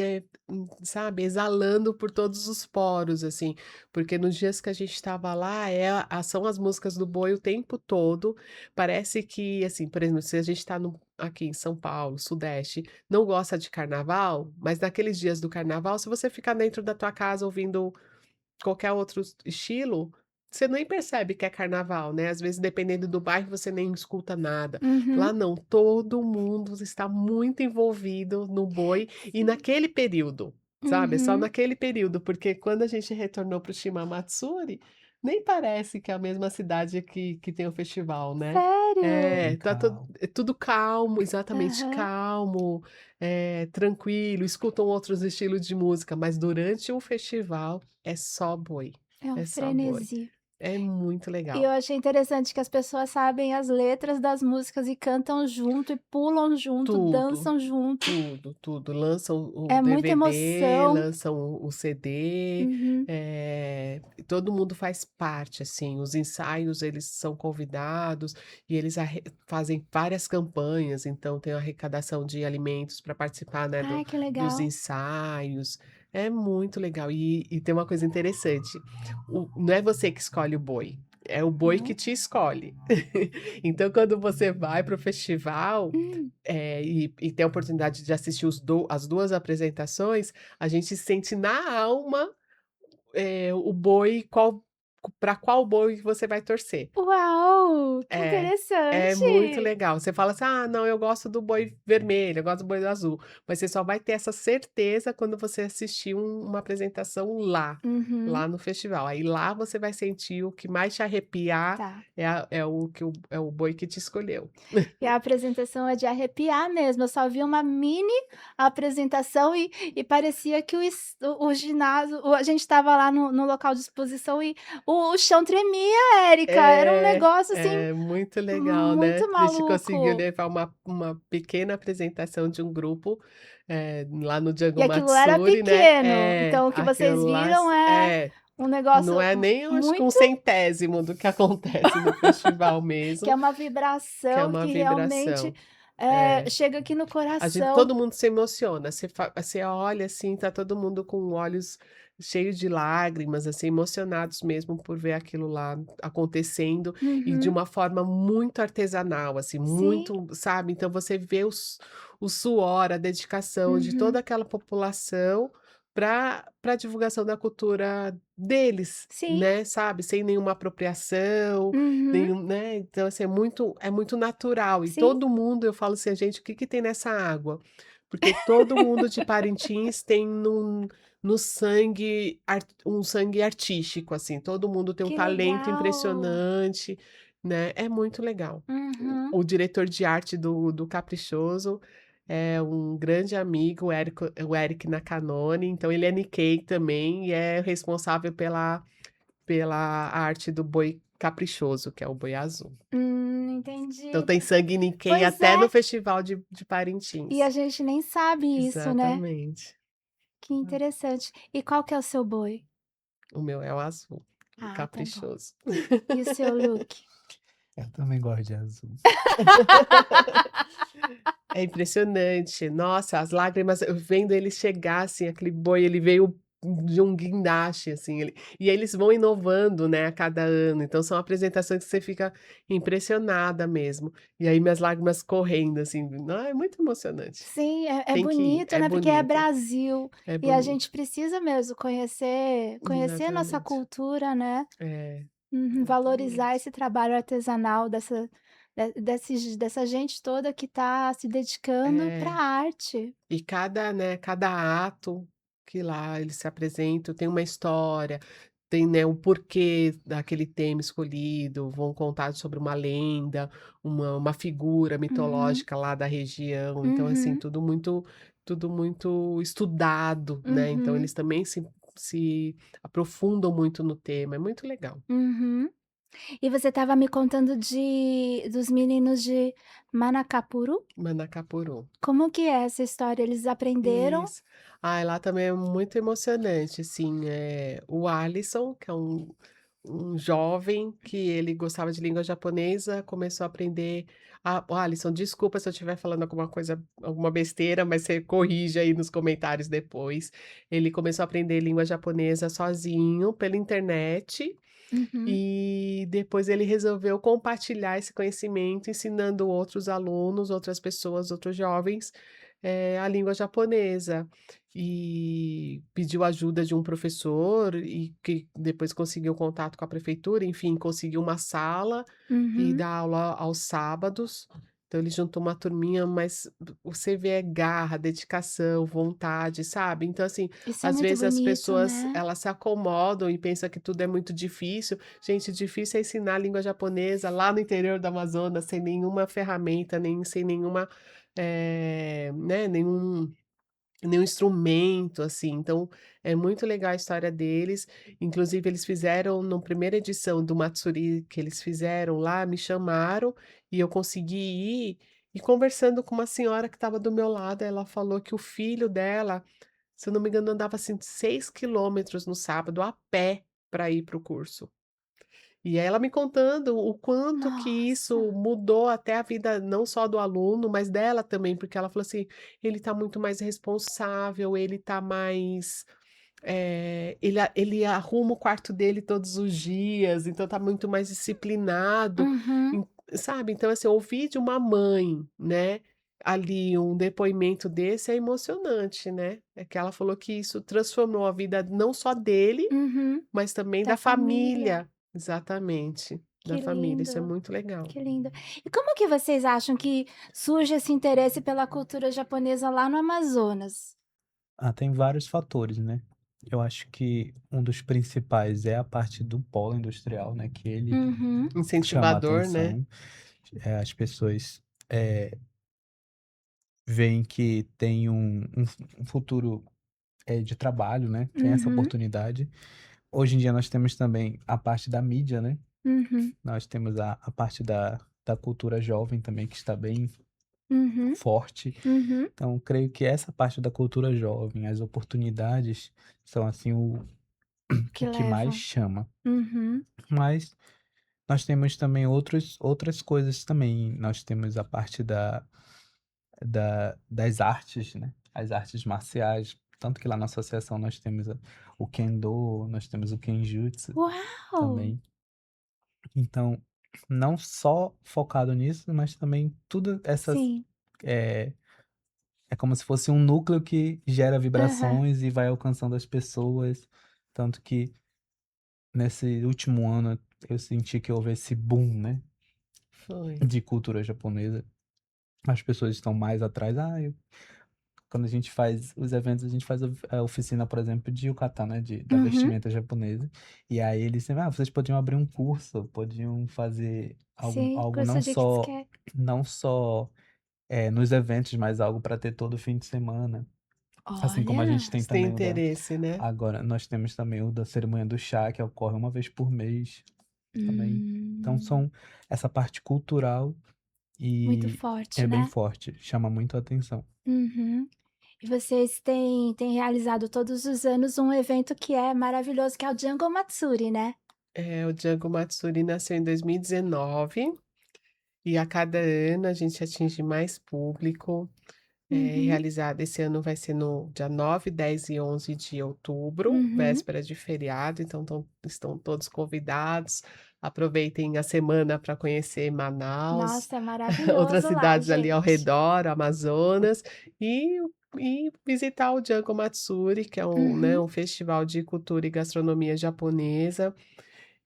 sabe, exalando por todos os poros, assim, porque nos dias que a gente estava lá, são as músicas do boi o tempo todo, parece que, assim, por exemplo, se a gente está aqui em São Paulo, sudeste, não gosta de carnaval, mas naqueles dias do carnaval, se você ficar dentro da tua casa ouvindo qualquer outro estilo, você nem percebe que é carnaval, né, às vezes dependendo do bairro você nem escuta nada. Lá Uhum. não, todo mundo está muito envolvido no boi e Sim. naquele período, sabe, é só Uhum. naquele período, porque quando a gente retornou para o Shimamatsuri, nem parece que é a mesma cidade que tem o festival, né. Sério? Bem É, calmo. é tudo calmo, exatamente, Aham. calmo, tranquilo, escutam outros estilos de música, mas durante o festival é só boi, É um é só boi. frenesi. É muito E eu legal. achei interessante que as pessoas sabem as letras das músicas e cantam junto, e pulam junto, Tudo, dançam junto. tudo, tudo. Lançam o É muita DVD, emoção. lançam o CD, Uhum. todo mundo faz parte, assim, os ensaios eles são convidados e eles fazem várias campanhas, então tem a arrecadação de alimentos para participar, né, Ai, que dos legal. ensaios. É muito legal. E tem uma coisa interessante, não é você que escolhe o boi, é o boi que Hã. te escolhe. Então quando você vai para o festival, Hum. e tem a oportunidade de assistir as 2 apresentações, a gente sente na alma, o boi para qual boi você vai torcer. Uau, que É, é interessante. muito legal. Você fala assim: "Ah, não, eu gosto do boi vermelho, eu gosto do boi azul", mas você só vai ter essa certeza quando você assistir uma apresentação lá Uhum. no festival. Aí lá você vai sentir o que mais te arrepiar Tá. é o boi que te escolheu. E a apresentação é de arrepiar mesmo, eu só vi uma mini apresentação e parecia que o ginásio a gente estava lá no local de exposição e o chão tremia, Érica, era um É, negócio, assim, é muito legal, né. muito A gente conseguiu maluco. levar uma pequena apresentação de um grupo, lá no E Django aquilo era Matsuri, né. pequeno, então o que vocês Aquilo lá viram é um negócio não é nem eu acho que um muito centésimo do que acontece no festival que é mesmo, uma que é vibração uma que realmente vibração. É. chega aqui no Todo coração. mundo se emociona, você olha, assim, tá todo mundo com olhos cheios de lágrimas, assim, emocionados mesmo por ver aquilo lá acontecendo, e de Uhum. uma forma muito artesanal, assim, Sim. muito, sabe, então você vê o suor, a dedicação de Uhum. toda aquela população para a divulgação da cultura deles, Sim. né, sabe, sem nenhuma apropriação, Uhum. nenhum, né, então assim, é muito natural e Sim. todo mundo, eu falo assim: "Gente, o que que tem nessa água?". Porque todo mundo de Parintins tem no sangue um sangue artístico, assim, todo mundo tem um Que talento legal. impressionante, né, é muito legal. Uhum. O diretor de arte do Caprichoso é um grande amigo, o Eric Nakanone, então ele é Nikkei também e é responsável pela arte do boi caprichoso, que é o boi azul. Então Entendi. tem sangue Nikkei Pois até no é, festival de e a Parintins. gente nem sabe isso, né. Exatamente. Que interessante. E qual que é o seu boi? O meu é o azul, o Ah, tá bom. caprichoso. E o seu look? Eu também gosto de azul. É impressionante. Nossa, as lágrimas, eu vendo ele chegar, assim, aquele boi, ele veio de um guindaste, assim, e aí eles vão inovando, né, a cada ano, então são apresentações que você fica impressionada mesmo. E aí minhas lágrimas correndo, assim, é muito emocionante. Sim, é Tem que ir, bonito, é né, porque é bonito, Brasil, é e a bonito. gente precisa mesmo conhecer a nossa Exatamente. cultura, né. É, Uhum, valorizar exatamente. esse trabalho artesanal dessa gente toda que está se dedicando para É. a arte. E cada ato que lá eles se apresentam tem uma história, tem, né, o porquê daquele tema escolhido, vão contar sobre uma lenda, uma figura Uhum, mitológica lá da região, então, assim, uhum, tudo muito estudado, né, então uhum, eles também se aprofundam muito no tema, é muito legal. uhum. E você estava me contando dos meninos de Manacapuru? Manacapuru. Como que é essa história? Eles aprenderam. Isso. Ai, lá também é muito emocionante, assim, o Alisson, que é um jovem que ele gostava de língua japonesa, começou a aprender o Alisson, desculpa se eu estiver falando alguma coisa, alguma besteira, mas você corrige aí nos comentários depois. Ele começou a aprender língua japonesa sozinho, pela internet, Uhum, e depois ele resolveu compartilhar esse conhecimento, ensinando outros alunos, outras pessoas, outros jovens, a língua japonesa. E pediu ajuda de um professor e que depois conseguiu contato com a prefeitura, enfim, conseguiu uma sala e uhum. dá aula aos sábados. Então ele juntou uma turminha, mas você vê garra, dedicação, vontade, sabe. Então assim, Isso é às muito vezes as bonito, pessoas né. elas se acomodam e pensam que tudo é muito difícil. Gente, difícil é ensinar a língua japonesa lá no interior do Amazonas, sem nenhuma ferramenta, nem sem nenhuma, né, nenhum instrumento, assim. Então, é muito legal a história deles. Inclusive, eles fizeram na primeira edição do Matsuri que eles fizeram lá, me chamaram e eu consegui ir. E conversando com uma senhora que estava do meu lado, ela falou que o filho dela, se eu não me engano, andava assim 6 quilômetros no sábado a pé para ir para o curso. E aí ela me contando o quanto que Nossa. isso mudou até a vida não só do aluno, mas dela também, porque ela falou assim: "Ele está muito mais responsável, ele está mais, ele arruma o quarto dele todos os dias, então está muito mais disciplinado", Uhum. sabe. Então, assim, ouvir de uma mãe, né, ali um depoimento desse é emocionante, né. É que ela falou que isso transformou a vida não só dele, Uhum. mas também Da da família. família. Exatamente, da Que família, isso é lindo, muito legal. que lindo. E como que vocês acham que surge esse interesse pela cultura japonesa lá no Amazonas? Ah, tem vários fatores, né. Eu acho que um dos principais é a parte do polo industrial, né, que ele Uhum, chama a Incentivador, né. atenção. As pessoas, veem que tem um futuro, de trabalho, né, tem essa uhum, oportunidade. Hoje em dia nós temos também a parte da mídia, né, uhum, nós temos a parte da cultura jovem também que está bem uhum, forte. uhum. Então creio que essa parte da cultura jovem, as oportunidades são, assim, Que o que mais levam. chama. Uhum, Mas nós temos também outras coisas também, nós temos a parte das artes, né? As artes marciais. Tanto que lá na associação nós temos o Kendo, nós temos o Kenjutsu Uau! também. Então, não só focado nisso, mas também tudo essas. Sim. É, é como se fosse um núcleo que gera Aham. vibrações e vai alcançando as pessoas. Tanto que nesse último ano eu senti que houve esse boom, né? Foi. De cultura japonesa. As pessoas estão mais atrás. Quando a gente faz os eventos, a gente faz a oficina, por exemplo, de yukata, né? Da Uhum. vestimenta japonesa. E aí eles sempre, vocês podiam abrir um curso, podiam fazer Sim, algo curso de Kisuke. não só nos eventos, mas algo para ter todo fim de semana. Assim como a gente Olha. tem Você tem também interesse, né? agora nós temos também o da cerimônia do chá, que ocorre uma vez por mês também. Então Hum, são essa parte cultural muito e forte, é bem né? forte, chama muito a atenção. Uhum. E vocês têm realizado todos os anos um evento que é maravilhoso, que é o Jungle Matsuri, né? O Django Matsuri nasceu em 2019 e a cada ano a gente atinge mais público. Uhum, Realizado esse ano vai ser no dia 9, 10 e 11 de outubro, uhum. véspera de feriado, então estão todos convidados. Aproveitem a semana para conhecer Manaus, Nossa, é outras maravilhoso lá, cidades ali ao gente. redor, Amazonas, e, e visitar o Jango Matsuri, que é né, Uhum, um festival de cultura e gastronomia japonesa.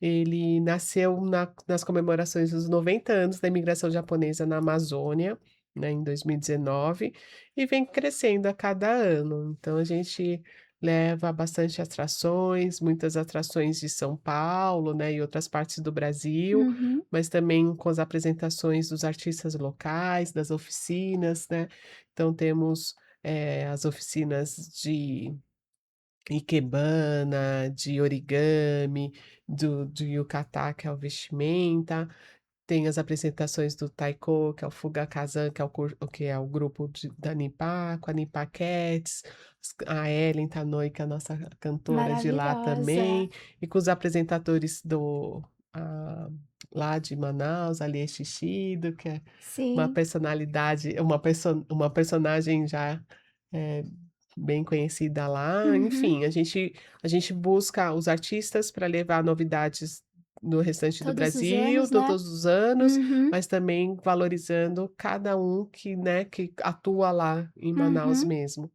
Ele nasceu nas comemorações dos 90 anos da imigração japonesa na Amazônia, né, em 2019, e vem crescendo a cada ano. Então a gente leva bastante atrações, muitas atrações de São Paulo, né, e outras partes do Brasil, uhum. mas também com as apresentações dos artistas locais, das oficinas, né. Então temos, as oficinas de ikebana, de origami, do yukata, que é o vestimenta, tem as apresentações do taiko, que é o Fugakazan, que é o grupo da Nipa, com a Nipa Cats, a Ellen Tanoi, que é a nossa cantora de lá Maravilhosa. também, e com os apresentadores lá de Manaus, Alie Shishido, que é uma Sim. personalidade, uma personagem já, eh, bem conhecida lá. Uhum. Enfim, a gente busca os artistas para levar novidades no restante do Todos os Brasil, anos, né? todos os anos, Uhum, mas também valorizando cada um que, né, que atua lá em Manaus uhum. mesmo.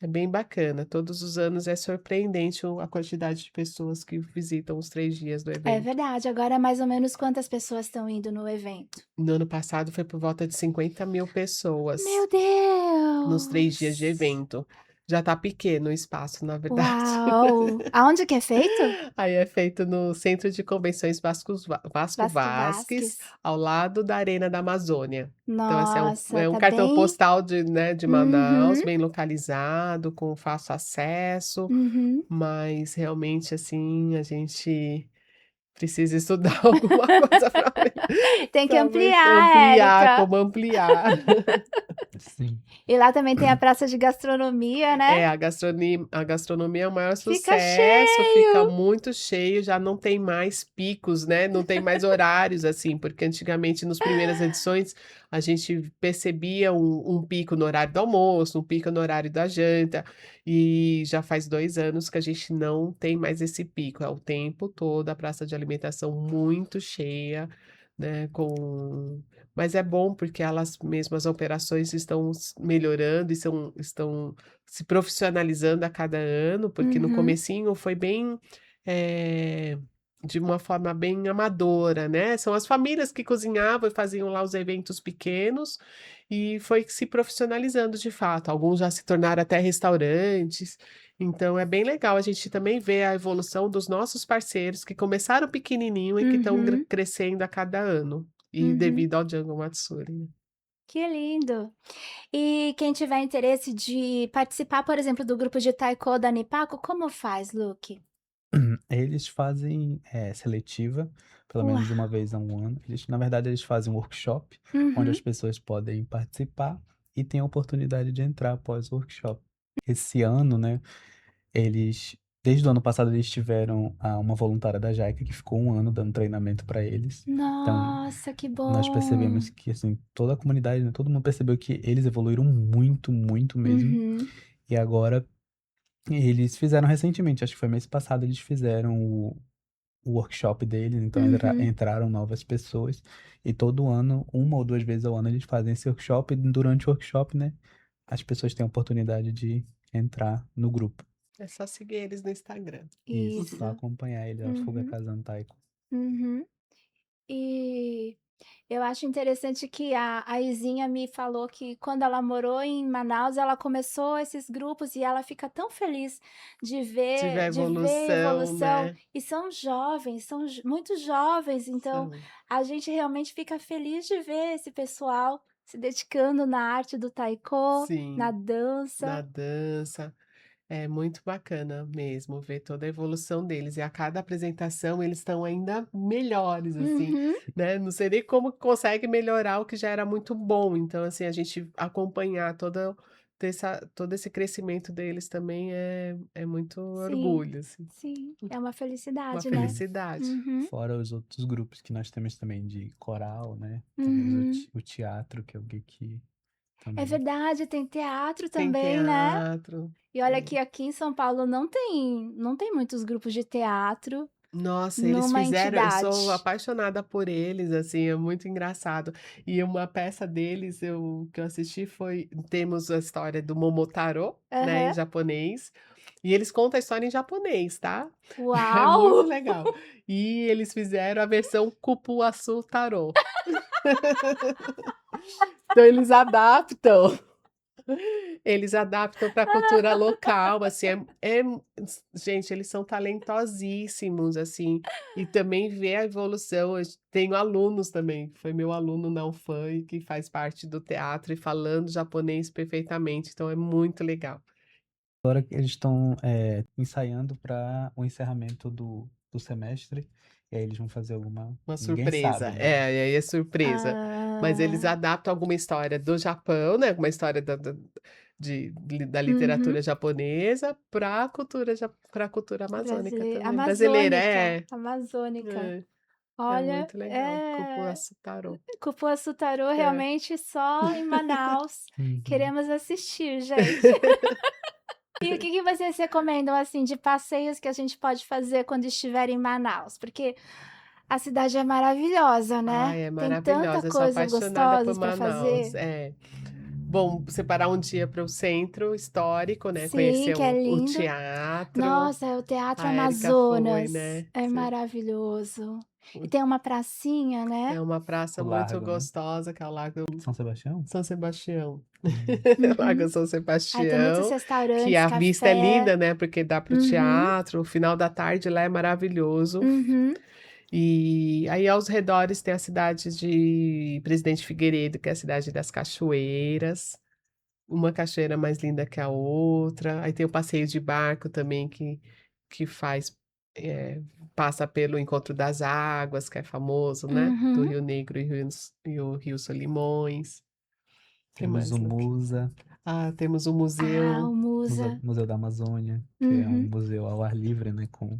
É bem bacana, todos os anos é surpreendente a quantidade de pessoas que visitam os 3 dias do É evento. verdade. Agora, mais ou menos quantas pessoas estão indo no evento? No ano passado foi por volta de 50.000 pessoas Meu nos 3 dias de Deus! evento. Já tá pequeno o espaço, na verdade. Uau! Aonde que é feito? Aí é feito no Centro de Convenções Vasco Vasco Vasques, Vasques. ao lado da Arena da Amazônia. Então esse é um Nossa, é um tá cartão bem. postal de Manaus, Uhum, bem localizado, com fácil acesso, uhum. mas realmente, assim, a gente precisa estudar alguma coisa para Tem que ver ampliar, ampliar, Érica. como ampliar. Sim. E lá também tem a praça de gastronomia, né? A gastronomia é o maior Fica sucesso, fica cheio. muito cheio, já não tem mais picos, né, não tem mais horários, assim, porque antigamente nas primeiras edições, a gente percebia um pico no horário do almoço, um pico no horário da janta, e já faz 2 anos que a gente não tem mais esse pico, é o tempo todo a praça de alimentação muito cheia, né, mas é bom porque elas mesmas, as operações estão melhorando e estão se profissionalizando a cada ano, porque no Uhum, comecinho foi bem, eh, de uma forma bem amadora, né, são as famílias que cozinhavam e faziam lá os eventos pequenos, e foi se profissionalizando de fato, alguns já se tornaram até restaurantes, então é bem legal a gente também ver a evolução dos nossos parceiros que começaram pequenininho e que estão uhum, crescendo a cada ano. E uhum. devido ao Django Matsuri, né. Que lindo. E quem tiver interesse de participar, por exemplo, do grupo de taekwondo da Nipaco, como faz, Luke? Eles fazem, seletiva, pelo menos Uau! uma vez a um ano. Na verdade, eles fazem um workshop, onde as Uhum. pessoas podem participar e têm a oportunidade de entrar após o workshop. Esse ano, né, eles Desde o ano passado eles tiveram uma voluntária da JICA que ficou 1 ano dando treinamento para eles. Então, Nossa, que nós percebemos bom! que, assim, toda a comunidade, né, todo mundo percebeu que eles evoluíram muito, muito mesmo. Uhum, E agora eles fizeram recentemente, acho que foi mês passado, eles fizeram o workshop deles, então uhum. entraram novas pessoas. E todo ano, 1 ou 2 vezes ao ano, eles fazem esse workshop. E durante o workshop, né, as pessoas têm a oportunidade de entrar no grupo. É só seguir eles no Instagram. Isso, só Isso. acompanhar ele, a Fuga Uhum, Kazan Taiko. uhum. E eu acho interessante que a Izinha me falou que quando ela morou em Manaus, ela começou esses grupos e ela fica tão feliz Tiver de ver evolução, evolução. né? E são jovens, são muito jovens, então São. a gente realmente fica feliz de ver esse pessoal se dedicando na arte do taiko, na Sim, na dança. dança. É muito bacana mesmo ver toda a evolução deles, e a cada apresentação eles estão ainda melhores, assim, Uhum, né, não sei nem como consegue melhorar o que já era muito bom, então, assim, a gente acompanhar todo esse crescimento deles também é muito sim, orgulho, assim, sim, é uma uma felicidade, né? felicidade. Uhum, Fora os outros grupos que nós temos também de coral, né? Temos uhum. o teatro, que é o Geeki É também. verdade, tem teatro Tem também, né. teatro, E olha é. que aqui em São Paulo não tem muitos grupos de teatro Nossa, eles numa fizeram eu sou entidade. apaixonada por eles, assim, é muito engraçado. E uma peça deles que eu assisti foi temos a história do Momotaro, né, em Aham. japonês, e eles contam a história em japonês, tá. É Uau! muito legal. E eles fizeram a versão Cupuaçu Tarô. Então eles adaptam para a cultura local, assim, gente, eles são talentosíssimos, assim, e também ver a evolução. Eu tenho alunos também, que foi meu aluno na UFAM e que faz parte do teatro e falando japonês perfeitamente, então é muito legal. Agora que eles estão ensaiando para o encerramento do semestre, e aí eles vão fazer alguma. Uma Ninguém surpresa. sabe, né? É, e aí é surpresa. Mas eles Ah, adaptam alguma história do Japão, né, alguma história da uhum. literatura japonesa para a cultura amazônica também, brasileira. Amazônica, É, amazônica. é, é Olha, muito legal, Cupuaçu Tarô. Cupuaçu Tarô É. realmente só em Manaus. Uhum. Queremos assistir, gente. E o que que vocês recomendam, assim, de passeios que a gente pode fazer quando estiver em Manaus? Porque a cidade é maravilhosa, né? Ai, é Tem tanta maravilhosa, eu sou coisas apaixonada por gostosas para Manaus, fazer. é. Bom, separar um dia para o centro histórico, né, Sim, conhecer que é o lindo. teatro, Nossa, é o Teatro a Érica foi, Amazonas. né, É maravilhoso. E tem uma pracinha, né? é uma O praça muito Largo, né? gostosa, que é o Lago São Sebastião? São Sebastião. Hum. Uhum. Lago São Aí tem muitos Sebastião, que restaurantes, a vista é café. linda, né, porque dá para o Uhum, teatro, o final da tarde lá é maravilhoso. uhum, E aí aos redores tem a cidade de Presidente Figueiredo, que é a cidade das cachoeiras, uma cachoeira mais linda que a outra. Aí tem o passeio de barco também que faz, passa pelo Encontro das Águas, que é famoso, né, do uhum. Rio Negro e o Rio Solimões. Que Temos mais, o Lupe? Musa, Ah, temos o Ah, museu. o Musa. Museu da Amazônia, que é um Uhum. museu ao ar livre, né? Com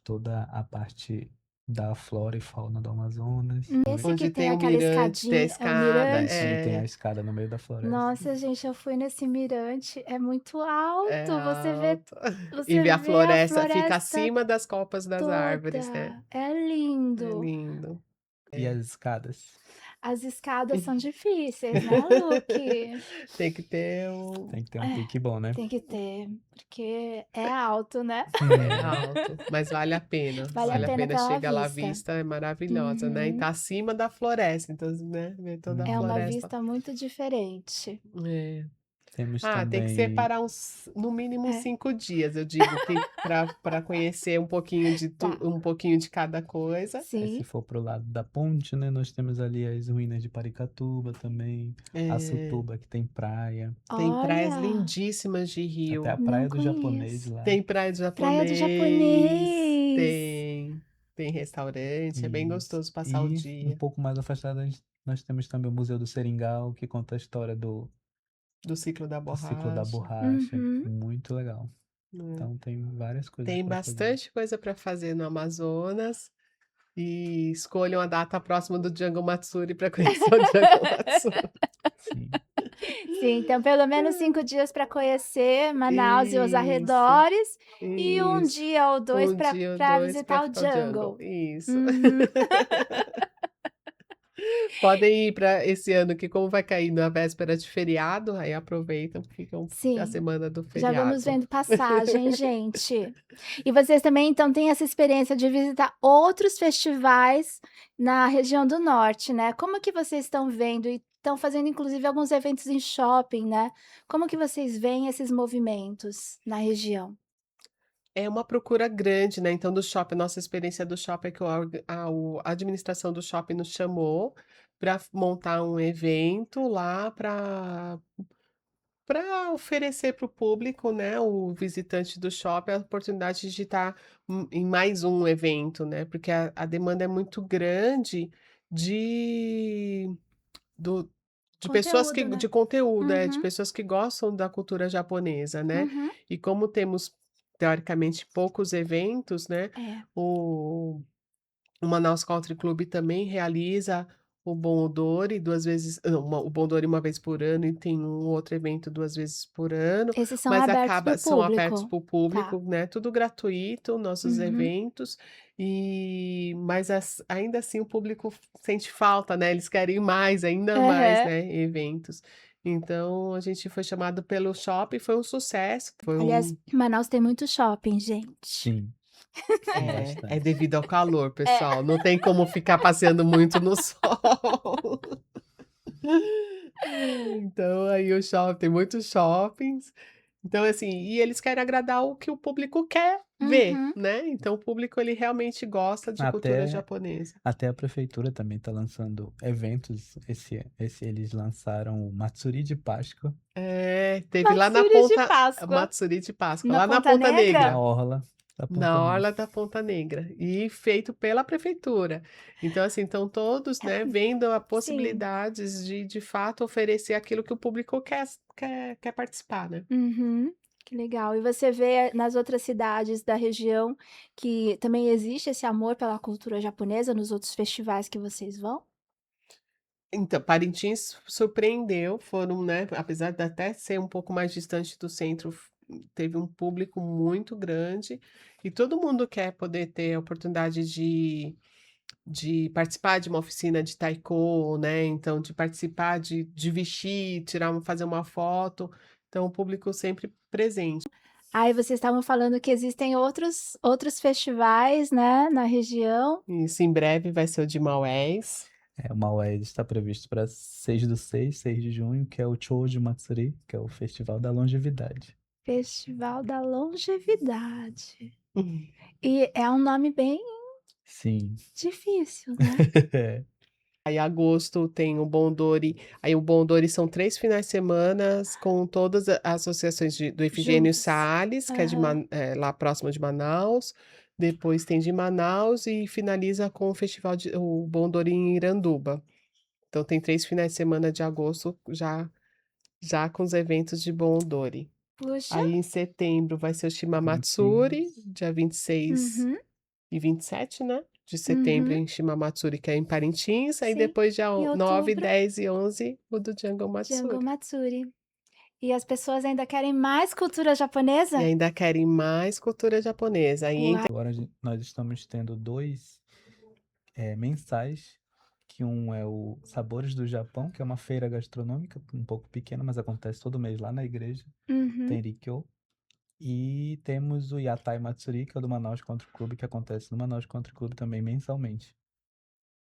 toda a parte da flora e fauna do Amazonas. Esse que Onde tem tem o aquela mirante, tem a escadinha, é o escada, Isso, onde tem a mirante? escada no meio da floresta. Nossa, gente, eu fui nesse mirante, é muito é alto. alto. E Você ver a vê a floresta, fica floresta acima das copas das árvores, né. toda. É É lindo. lindo. E É. as escadas? As escadas são difíceis, né, Luke? Tem que ter Tem que ter um É, pique bom, né? tem que ter, porque é alto, né? é alto, mas vale a pena, Vale a vale a pena pena, pela chega lá, a vista. vista é maravilhosa, né, e Uhum. tá acima da floresta, então, né, ver toda a É uma Uhum. floresta. vista muito diferente. É. Temos Ah, tem que também. separar no mínimo É, 5 dias, eu digo que para conhecer tá. um pouquinho de cada coisa. Se Sim. for pro lado da ponte, né? Nós temos ali as ruínas de Paricatuba também, É, Açutuba, que tem praia, tem praias Olha, lindíssimas de até a rio, não praia do japonês conheço. lá. tem praia de Praia do japonês, Japonês. tem restaurante, é bem Isso. gostoso passar o E um dia, pouco mais afastado, nós temos também o Museu do Seringal, que conta a história do do ciclo da ciclo da borracha. borracha. Uhum. Muito legal. Né. Então tem várias coisas Tem para fazer. bastante coisa para fazer no Amazonas, e escolham a data próxima do Jungle Matsuri para conhecer o Jungle Matsuri. Sim. Sim, então pelo menos 5 dias para conhecer Manaus e os Isso, arredores, e 1 isso. dia ou 2 Um para dia ou pra 2 para visitar o ficar o jungle. jungle. Isso. Uhum. Podem ir para esse ano que como vai cair na véspera de feriado, aí aproveitam, ficam a Sim, semana do já vamos feriado. vendo passagem, gente. E vocês também, então, têm essa experiência de visitar outros festivais na região do norte, né. Como que vocês estão vendo e estão fazendo inclusive alguns eventos em shopping, né. Como que vocês veem esses movimentos na região? É uma procura grande, né, então do shopping, nossa experiência do shopping é que a administração do shopping nos chamou para montar um evento lá para oferecer para o público, né, o visitante do shopping, a oportunidade de estar em mais um evento, né, porque a demanda é muito grande de do de pessoas que Conteúdo, né. de conteúdo, de Uhum, pessoas que gostam da cultura japonesa, né. uhum. E como temos, teoricamente, poucos eventos, né, É, o o Manaus Country Club também realiza o Bon Odori 2 vezes não, o Bon Odori 1 vez por ano e tem um outro evento 2 vezes por ano, esses são mas abertos para o são abertos público. para o Tá. público, né, tudo gratuito, nossos Uhum. eventos, mas ainda assim o público sente falta, né, eles querem mais, ainda mais, Aham. né, eventos. Então a gente foi chamado pelo shopping, foi um sucesso, foi Aliás, um Manaus tem muito shopping, gente. Sim, tem é bastante. devido ao calor, É. pessoal, não tem como ficar passeando muito no sol. Então aí o shopping tem muitos shoppings, então assim, e eles querem agradar o que o público quer ver, Uhum. né, então o público ele realmente gosta de cultura Até japonesa. até a prefeitura também está lançando eventos. Esse eles lançaram o Matsuri de Páscoa É, teve lá na Matsuri de ponta Páscoa. Matsuri de Páscoa, Na lá na Ponta Ponta na Negra? Negra. orla da Ponta Na Negra. orla da Ponta Negra, e feito pela prefeitura. Então, assim, estão todos, né, vendo a Sim. possibilidades de fato oferecer aquilo que o público quer participar, né. Uhum. Que legal. E você vê nas outras cidades da região que também existe esse amor pela cultura japonesa nos outros festivais que vocês vão? Então, Parintins surpreendeu, foram, né, apesar de até ser um pouco mais distante do centro, teve um público muito grande, e todo mundo quer poder ter a oportunidade de participar de uma oficina de taiko, né, então de participar de vestir, fazer uma foto, então o público sempre presente. Aí vocês estavam falando que existem outros festivais, né, na região. Isso, em breve vai ser o de Maués. O Maués está previsto para 6/6, 6 de junho, que é o Choji Matsuri, que é o Festival da Longevidade. Festival da Longevidade. E é um nome bem Sim. difícil, né? É. Aí agosto tem o Bondori, aí o Bondori são 3 finais de semanas com todas as associações do Efigênio Juntos. Salles, que é Aham. lá próximo de Manaus, depois tem de Manaus e finaliza com o Bondori em Iranduba. Então tem 3 finais de semana de agosto já com os eventos de Bondori. Puxa. Aí em setembro vai ser o Shimamatsuri, 26. dia 26 Uhum, e 27, né, de setembro uhum, em Shimamatsuri, que é em Parintins, aí sim. depois dia Em 9, outubro, 10 e 11 o do Jungle Jungle Matsuri. Matsuri. E as pessoas ainda querem mais cultura E japonesa? ainda querem mais cultura japonesa, aí Uau. Agora nós estamos tendo dois mensais, que um é o Sabores do Japão, que é uma feira gastronômica um pouco pequena, mas acontece todo mês lá na igreja, Uhum. Tenrikyo. E temos o Yatai Matsuri, que é o do Manaus Country Club, que acontece no Manaus Country Club também mensalmente.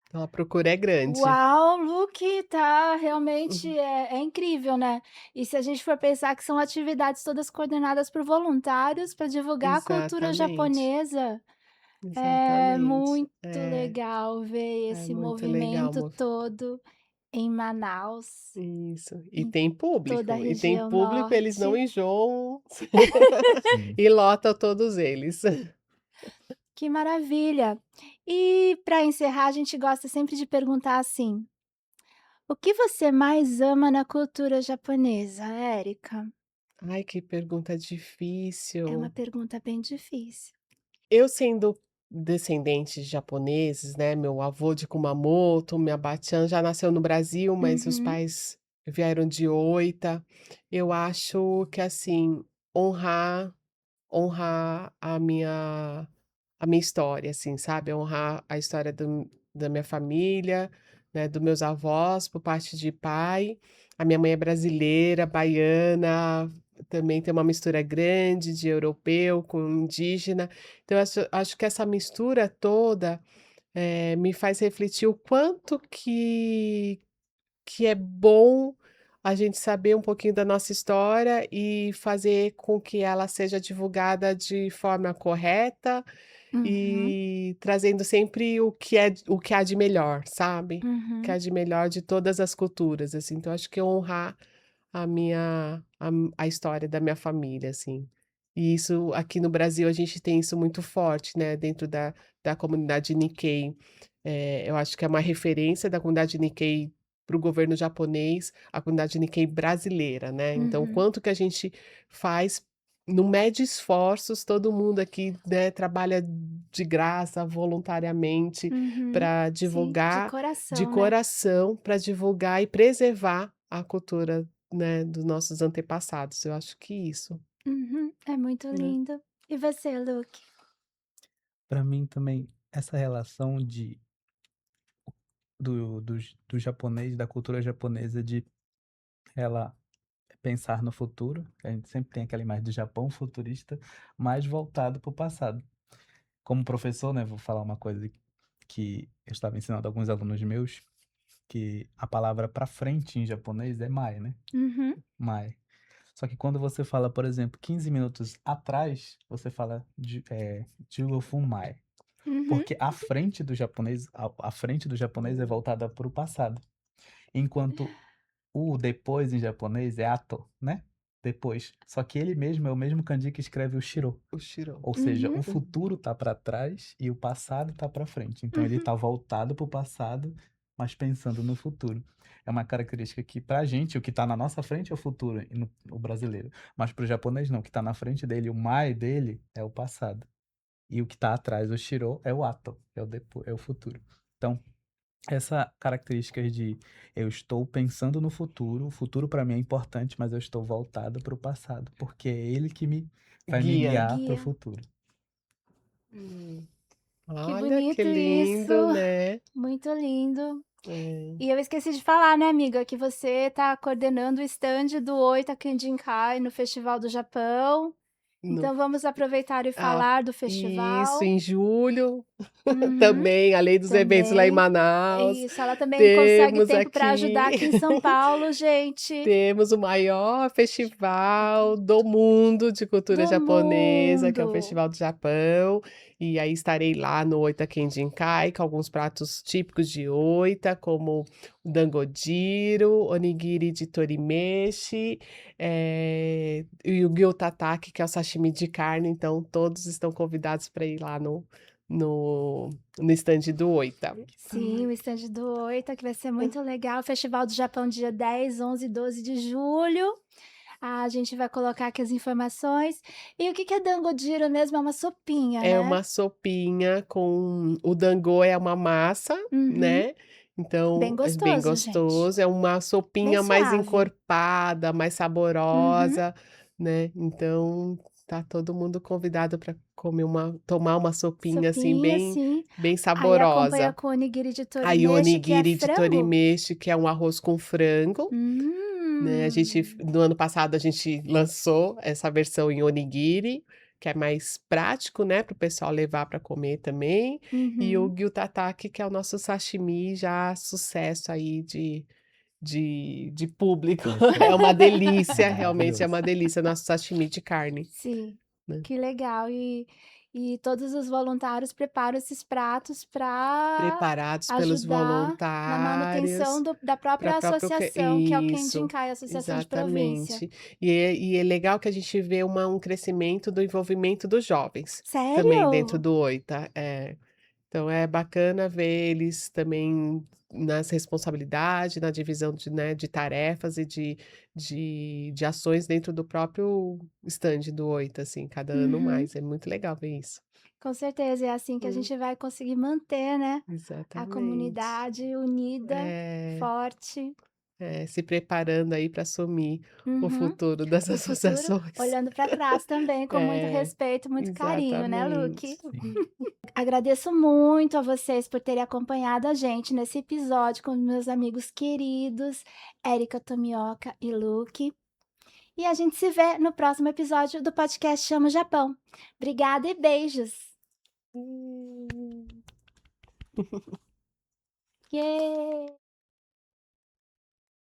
então a procura é grande. Uau, o look tá realmente Uhum. é incrível, né. E se a gente for pensar que são atividades todas coordenadas por voluntários para divulgar a cultura Exatamente, japonesa, é exatamente. muito legal ver É esse muito legal, movimento todo em Manaus, isso. em toda a E tem região público, eles não norte. enjoam Sim. e lotam todos eles. Que maravilha. E para encerrar, a gente gosta sempre de perguntar assim: o que você mais ama na cultura japonesa, Érica? Ai, que pergunta É uma difícil. pergunta bem difícil. Eu sendo descendente de japoneses, né, meu avô de Kumamoto, minha batiã já nasceu no Brasil, mas os Uhum, pais vieram de Oita. Eu acho que, assim, honrar honrar a minha história, assim, sabe, honrar a história da minha família, né, dos meus avós por parte de pai. A minha mãe é brasileira, baiana, também tem uma mistura grande de europeu com indígena. Então eu acho que essa mistura toda, me faz refletir o quanto que é bom a gente saber um pouquinho da nossa história e fazer com que ela seja divulgada de forma correta uhum, e trazendo sempre o que há de melhor, sabe? O que uhum, há de melhor de todas as culturas, assim. Então acho que honrar a história da minha família, assim. E isso aqui no Brasil a gente tem isso muito forte, né, dentro da comunidade Nikkei. Eu acho que é uma referência da comunidade Nikkei para o governo japonês, a comunidade Nikkei brasileira, né. Então uhum, quanto que a gente faz, não mede esforços, todo mundo aqui, né, trabalha de graça, voluntariamente, uhum. para Sim, de divulgar de coração, né? coração, para divulgar e preservar a cultura, né, dos nossos antepassados. Eu acho que isso, Uhum, é muito né. lindo. E você, Luke? Para mim também, essa relação do japonês, da cultura japonesa de ela pensar no futuro, que a gente sempre tem aquela imagem do Japão futurista, mais voltado para o passado. Como professor, né, vou falar uma coisa que eu estava ensinando a alguns alunos meus, que a palavra para frente em japonês é mai, né, Uhum, mai. Só que quando você fala, por exemplo, 15 minutos atrás, você fala "15 分前", uhum, porque a frente do japonês é voltada para o passado, enquanto o depois em japonês é "ato", né, depois. Só que ele mesmo é o mesmo kanji que escreve o shiro. O Shiro. Ou seja, uhum, o futuro tá para trás e o passado tá para frente. Então ele uhum. tá voltado para o passado, mas pensando no futuro. É uma característica que pra gente, o que tá na nossa frente é o futuro, e o brasileiro. Mas para o japonês não, o que tá na frente dele, o mai dele é o passado. E o que tá atrás, o shiro, é o ato, é o futuro. Então, essa característica de eu estou pensando no futuro, o futuro para mim é importante, mas eu estou voltado para o passado, porque é ele que vai me Guia. Que guiar para o guia. futuro. Hum. Que Olha, que bonito isso. lindo, né. Muito lindo. É. E eu esqueci de falar, né, amiga, que você está coordenando o stand do Oita Kandinkai no Festival do Japão. No Então vamos aproveitar e ah, falar do isso, festival. em julho Uhum, também, além dos eventos lá em também. Manaus, Isso, ela também consegue temos tempo para aqui ajudar aqui em São Paulo, gente. temos o maior festival do mundo de cultura Do japonesa, que é o mundo. Festival do Japão, e aí estarei lá no Oita Kendinkai com alguns pratos típicos de Oita, como o dangodiro, onigiri de torimeshi, e o gyutataki, que é o sashimi de carne, então todos estão convidados para ir lá no no stand do Oita. Sim, o estande do Oita, que vai ser muito legal. Festival do Japão, dia 10, 11 e 12 de julho. A gente vai colocar aqui as informações. E o que que é dangodiro mesmo? É uma sopinha, É né? uma sopinha com o dango é uma massa, Uhum. né, Bem então é bem gostoso, gente. gostoso, é uma Bem sopinha mais suave. encorpada, mais Uhum. saborosa, né, então tá todo mundo convidado para tomar uma sopinha, assim, Sopinha, bem sim. bem Aí acompanha saborosa. com onigiri de Aí o torimeshi, que é onigiri de frango? torimeshi, que é um arroz com frango, né, Hum. no ano passado a gente lançou essa versão em onigiri, que é mais prático, né, para o pessoal levar para comer também, e o Uhum. gyutataki, que é o nosso sashimi já sucesso aí de público. É uma delícia, realmente é Maravilhoso. uma delícia nosso sashimi de carne, Sim, né. que legal. E todos os voluntários preparam esses pratos para Preparados pelos ajudar na manutenção voluntários. da Para própria próprio que associação, que é o isso, Kendinkai, Associação de Província. exatamente. E é legal que a gente vê um crescimento do envolvimento dos jovens, também dentro Sério? do Oita. É. Então é bacana ver eles também nas responsabilidade, na divisão de, né, de tarefas e de ações dentro do próprio stand do Oita, assim, cada ano Uhum. mais, é muito legal ver isso. Com certeza, é assim que a Hum, gente vai conseguir manter, né, a exatamente. comunidade unida, É, forte. se preparando aí para assumir o Uhum. futuro das O futuro associações. olhando para trás também com muito É, respeito, muito carinho, né, Luke? exatamente. Sim. Agradeço muito a vocês por terem acompanhado a gente nesse episódio com meus amigos queridos, Érica Tomioka e Luke. E a gente se vê no próximo episódio do podcast Chama o Japão. Obrigada e beijos. Hum. Yay!